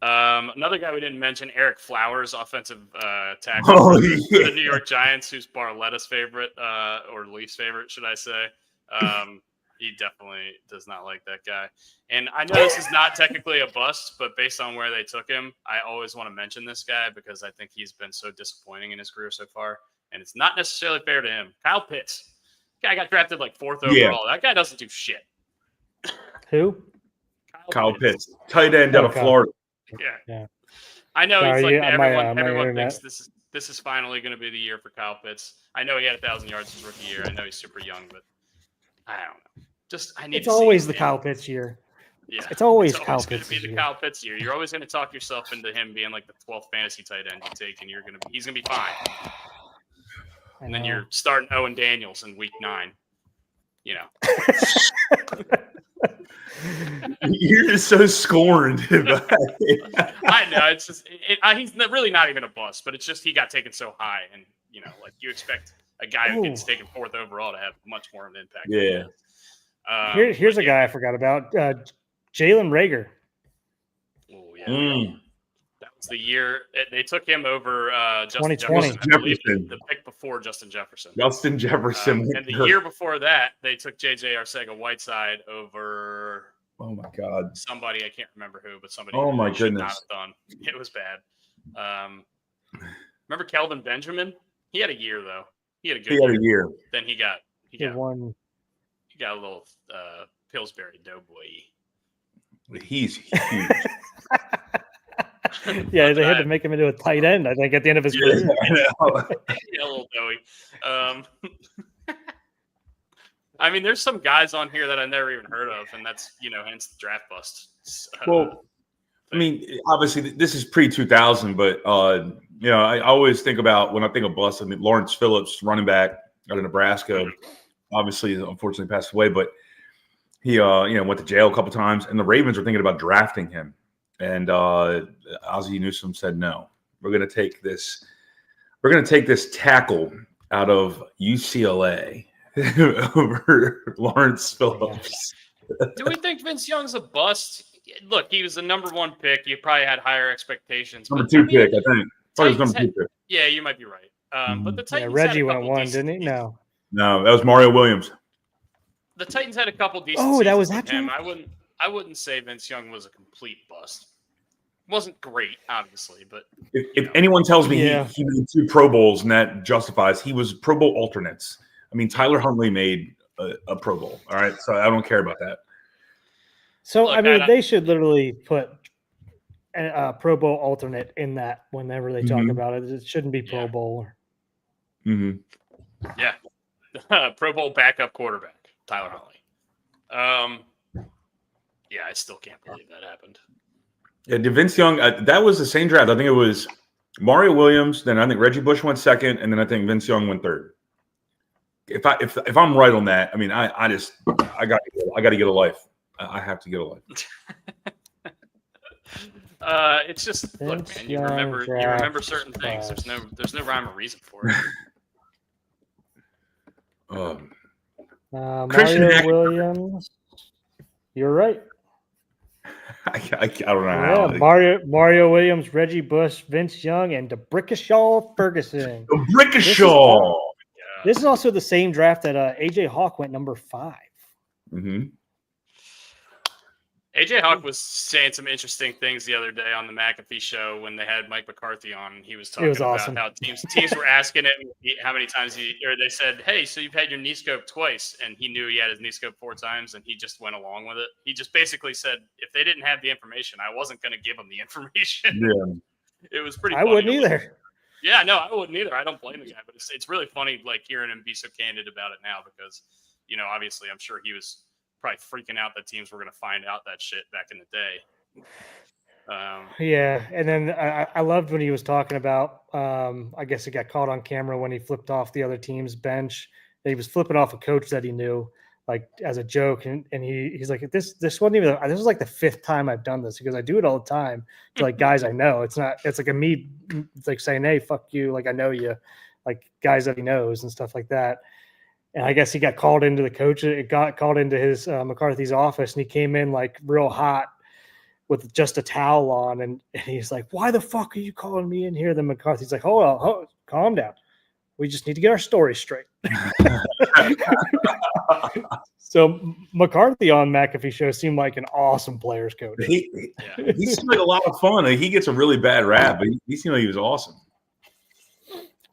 Another guy we didn't mention, Eric Flowers, offensive tackle for the New York Giants, who's Barletta's favorite, or least favorite, should I say. He definitely does not like that guy. And I know this is not technically a bust, but based on where they took him, I always want to mention this guy because I think he's been so disappointing in his career so far. And it's not necessarily fair to him. Kyle Pitts. Guy got drafted like 4th overall. Yeah. That guy doesn't do shit. Who? Kyle Pitts. Tight end out of Florida. Yeah. I know he's like everyone thinks this is finally going to be the year for Kyle Pitts. I know he had 1,000 yards his rookie year. I know he's super young, but I don't know. Just I need. It's to see always him, the man. Kyle Pitts year. Yeah, It's always Kyle going to Pitts' be the year. Kyle Pitts year. You're always going to talk yourself into him being like the 12th fantasy tight end you take, and he's going to be fine. And then you're starting Owen Daniels in week 9. You know. You're just so scorned. I know it's just he's really not even a bust, but it's just he got taken so high, and you know, like you expect a guy who gets taken 4th overall to have much more of an impact. Yeah. Here's a guy I forgot about. Jalen Reagor. Oh yeah. That was the year they took him over Justin 2020. Jefferson. I believe the pick before Justin Jefferson. Justin Jefferson. And the year before that, they took J.J. Arcega-Whiteside over. Oh my God! Somebody I can't remember who, but somebody. Oh my should not goodness! have done. It was bad. Remember Kelvin Benjamin? He had a year though. He had a good. year. Then he got one. He got a little Pillsbury Doughboy. He's huge. Yeah, they had to make him into a tight end, I think, at the end of his career. Yeah, a little doughy. I mean, there's some guys on here that I never even heard of, and that's, hence the draft bust. Well, I mean, obviously, this is pre-2000, but, I always think about, when I think of bust, I mean, Lawrence Phillips, running back out of Nebraska, obviously, unfortunately passed away, but he, went to jail a couple times, and the Ravens were thinking about drafting him. And Ozzie Newsome said, no, we're going to take this tackle out of UCLA over Lawrence Phillips. Do we think Vince Young's a bust? Look, he was the number 1 pick. You probably had higher expectations. Number 2 pick, I think. Probably was number 2 pick. Yeah, you might be right. But the Titans Reggie had went 1, didn't he? No, that was Mario Williams. The Titans had a couple decent. Oh, that was with that him. I wouldn't say Vince Young was a complete bust. Wasn't great, obviously, but if anyone tells me he made 2 Pro Bowls and that justifies, he was Pro Bowl alternates. I mean, Tyler Huntley made a Pro Bowl. All right, so I don't care about that. So look, I mean, they should literally put a Pro Bowl alternate in that whenever they talk about it. It shouldn't be Pro Bowl. Yeah, Pro Bowl backup quarterback Tyler Huntley. Yeah, I still can't believe that happened. Yeah, Vince Young, that was the same draft. I think it was Mario Williams, then I think Reggie Bush went 2nd, and then I think Vince Young went 3rd. If I'm right on that, I mean, I got to get a life. I have to get a life. It's just look, man. You remember certain things. There's no rhyme or reason for it. Mario Williams. You're right. I don't know how. Mario Williams, Reggie Bush, Vince Young, and DeBrickashaw Ferguson. DeBrickashaw. This is also the same draft that AJ Hawk went number 5. AJ Hawk was saying some interesting things the other day on the McAfee show when they had Mike McCarthy on, and he was talking about how teams were asking him how many times they said, hey, so you've had your knee scope twice, and he knew he had his knee scope 4 times, and he just went along with it. He just basically said, if they didn't have the information, I wasn't going to give them the information. Yeah. It was pretty I funny. wouldn't either. Yeah, no, I wouldn't either. I don't blame the guy, but it's really funny, like, hearing him be so candid about it now because, obviously I'm sure he was probably freaking out that teams were going to find out that shit back in the day. Yeah, and then I loved when he was talking about, I guess he got caught on camera when he flipped off the other team's bench. He was flipping off a coach that he knew, like as a joke, and he's like, this wasn't even. This was like the 5th time I've done this because I do it all the time to like guys I know. It's like a me, it's like saying, hey, fuck you, like I know you, like guys that he knows and stuff like that. And I guess he got called into the coach. It got called into his McCarthy's office, and he came in like real hot with just a towel on, and he's like, "Why the fuck are you calling me in here?" Then McCarthy's like, "Hold on, calm down. We just need to get our story straight." So McCarthy on McAfee show seemed like an awesome players coach. He seemed like a lot of fun. He gets a really bad rap, but he seemed like he was awesome.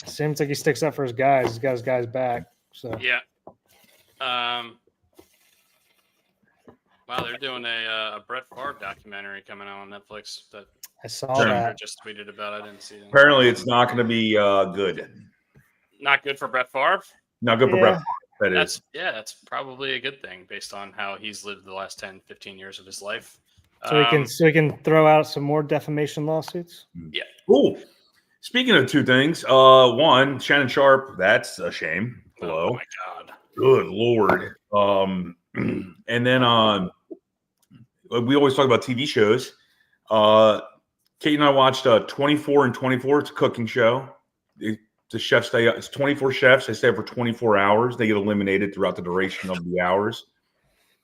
Seems like he sticks up for his guys. He's got his guys back. So yeah. Wow, they're doing a Brett Favre documentary coming out on Netflix. That I saw that. Just tweeted about. I didn't see it. Apparently, it's not going to be good. Not good for Brett Favre. Not good for Brett Favre. That's probably a good thing based on how he's lived the last 10, 15 years of his life. So we can throw out some more defamation lawsuits. Yeah. Cool. Speaking of two things, one, Shannon Sharp, that's a shame. Hello. Oh my God. Good Lord. And then we always talk about TV shows. Kate and I watched 24 and 24. It's a cooking show. The chefs stay up. It's 24 chefs. They stay up for 24 hours. They get eliminated throughout the duration of the hours.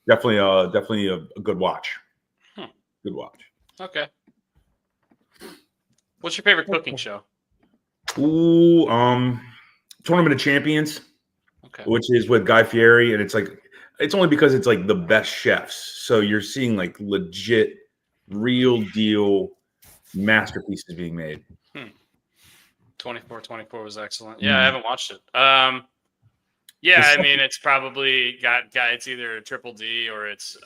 Definitely a good watch. Good watch. Okay. What's your favorite cooking show? Ooh, Tournament of Champions. Okay. Which is with Guy Fieri, and it's only because it's like the best chefs. So you're seeing like legit, real deal masterpieces being made. 24 was excellent. Yeah, I haven't watched it. Yeah, I mean, it's probably got it's either Triple D or it's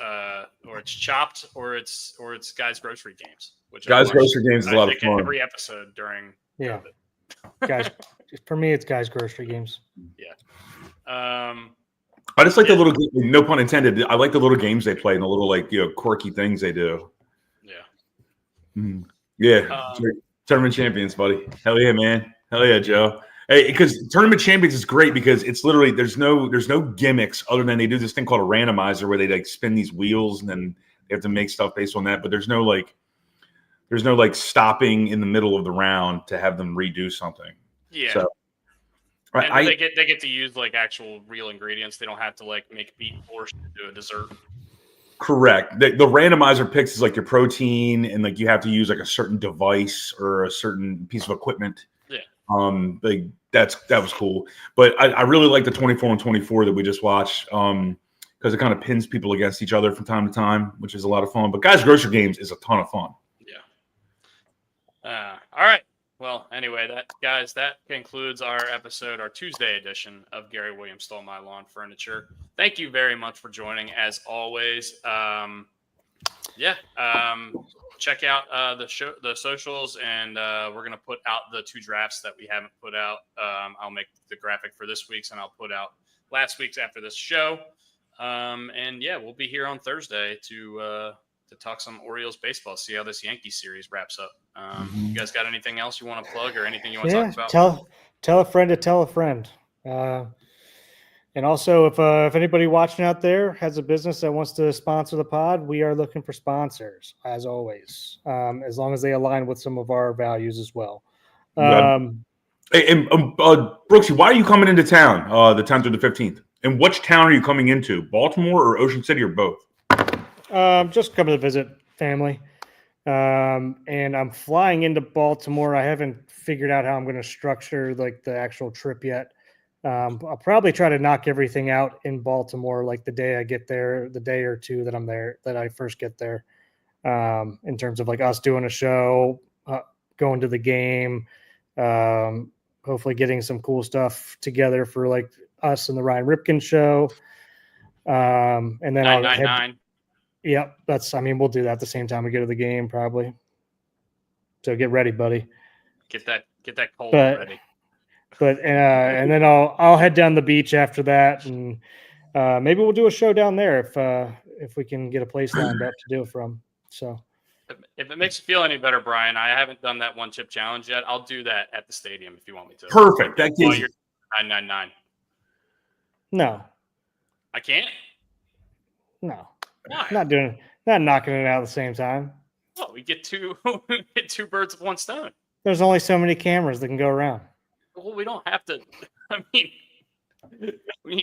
Chopped or it's Guys Grocery Games. Which Guys Grocery Games is a lot of fun. Every episode during COVID. Guys, for me, it's Guys Grocery Games. Yeah. I just like the little, no pun intended. I like the little games they play and the little quirky things they do. Yeah. Yeah. Tournament Champions, buddy. Hell yeah, man. Hell yeah, Joe. Hey, because Tournament Champions is great because it's literally there's no gimmicks other than they do this thing called a randomizer where they like spin these wheels and then they have to make stuff based on that. But there's no stopping in the middle of the round to have them redo something. Yeah. So, and they get to use like actual real ingredients. They don't have to like make beet borscht to do a dessert. Correct. The randomizer picks is like your protein, and like you have to use like a certain device or a certain piece of equipment. Yeah. That was cool. But I really like the 24 and 24 that we just watched because it kind of pins people against each other from time to time, which is a lot of fun. But Guys Grocery Games is a ton of fun. Yeah. All right. Well, anyway, that concludes our episode, our Tuesday edition of Gary Williams Stole My Lawn Furniture. Thank you very much for joining, as always. Check out the socials, and we're gonna put out the 2 drafts that we haven't put out. I'll make the graphic for this week's, and I'll put out last week's after this show. We'll be here on Thursday to talk some Orioles baseball, see how this Yankees series wraps up. You guys got anything else you want to plug or anything you want to talk about? Tell a friend to tell a friend. And also, if anybody watching out there has a business that wants to sponsor the pod, we are looking for sponsors, as always, as long as they align with some of our values as well. Brooksy, why are you coming into town the 10th or the 15th? And which town are you coming into, Baltimore or Ocean City or both? Just coming to visit family. And I'm flying into Baltimore. I haven't figured out how I'm going to structure like the actual trip yet. I'll probably try to knock everything out in Baltimore, like the day I get there, the day or two that I'm there, that I first get there, in terms of like us doing a show, going to the game, hopefully getting some cool stuff together for like us and the Ryan Ripken show. And then 999. Yep, we'll do that at the same time we go to the game, probably. So get ready, buddy. Get that cold ready. But and then I'll head down the beach after that, and maybe we'll do a show down there if we can get a place lined up to do it from. So, if it makes you feel any better, Brian, I haven't done that 1 chip challenge yet. I'll do that at the stadium if you want me to. Perfect. That gives you 999. No, I can't. No. Why? Not knocking it out at the same time. Well, we get two birds with one stone. There's only so many cameras that can go around. Well, we don't have to. I mean,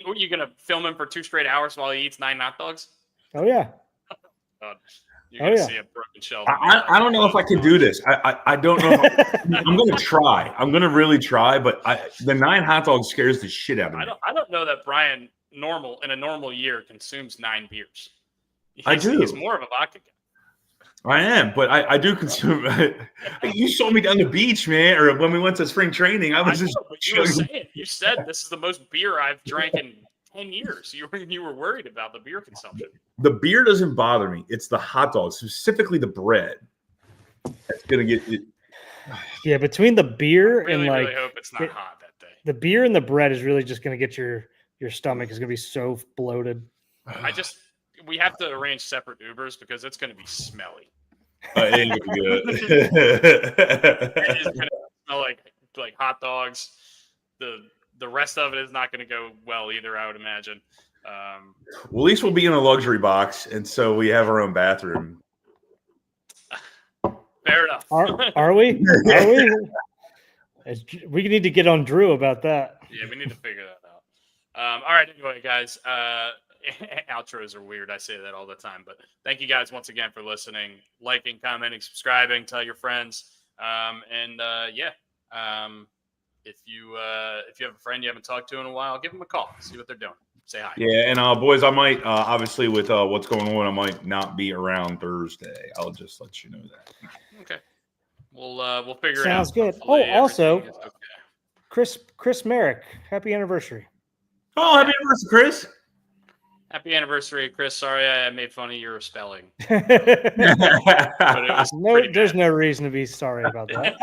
are you gonna film him for 2 straight hours while he eats 9 hot dogs? Oh yeah. You're gonna see a broken shell. I don't know if I can do this. I don't know. I'm gonna try. I'm gonna really try, but the 9 hot dogs scares the shit out of me. I don't know that Brian in a normal year consumes 9 beers. I do. He's more of a vodka guy. I am, but I do consume. You saw me down the beach, man, or when we went to spring training. You said this is the most beer I've drank in 10 years. You were worried about the beer consumption. The beer doesn't bother me. It's the hot dogs, specifically the bread. That's gonna get it. Yeah, between the beer I really and really hope it's not hot that day. The beer and the bread is really just gonna get your your stomach is gonna be so bloated. We have to arrange separate Ubers because it's going to be smelly. It ain't gonna be good. It is going to smell like hot dogs. The rest of it is not going to go well either, I would imagine. Well, at least we'll be in a luxury box, and so we have our own bathroom. Fair enough. Are we? Are we? We need to get on Drew about that. Yeah, we need to figure that out. All right, anyway, guys. Outros are weird. I say that all the time, but thank you guys once again for listening, liking, commenting, subscribing, tell your friends. If you have a friend you haven't talked to in a while, give them a call, see what they're doing, say hi. Yeah, and boys, I might obviously with what's going on, I might not be around Thursday. I'll just let you know that. Okay, we'll figure it out. Sounds good. Hopefully Also, everything is okay. Chris Merrick, happy anniversary. Oh, happy anniversary, Chris! Happy anniversary, Chris. Sorry I made fun of your spelling. But it was There's no reason to be sorry about that.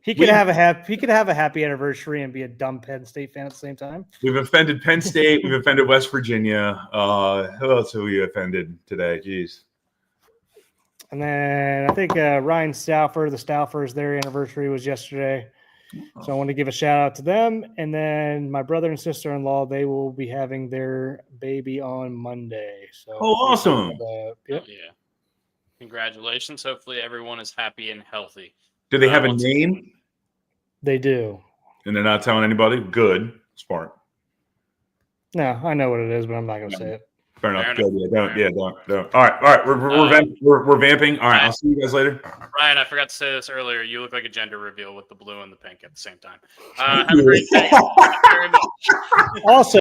He could have a happy anniversary and be a dumb Penn State fan at the same time. We've offended Penn State. We've offended West Virginia. Who else have we offended today? Jeez. And then I think Ryan Stauffer, the Stauffers, their anniversary was yesterday. So I want to give a shout out to them. And then my brother and sister-in-law, they will be having their baby on Monday. So awesome. Yep. Yeah. Congratulations. Hopefully everyone is happy and healthy. Do they have a name? They do. And they're not telling anybody? Good. Smart. No, I know what it is, but I'm not going to say it. Fair enough. Fair Good. enough. Don't. All right. We're vamping. All right. I'll see you guys later. Ryan, I forgot to say this earlier. You look like a gender reveal with the blue and the pink at the same time. Have a great day. Thank you very much. Also,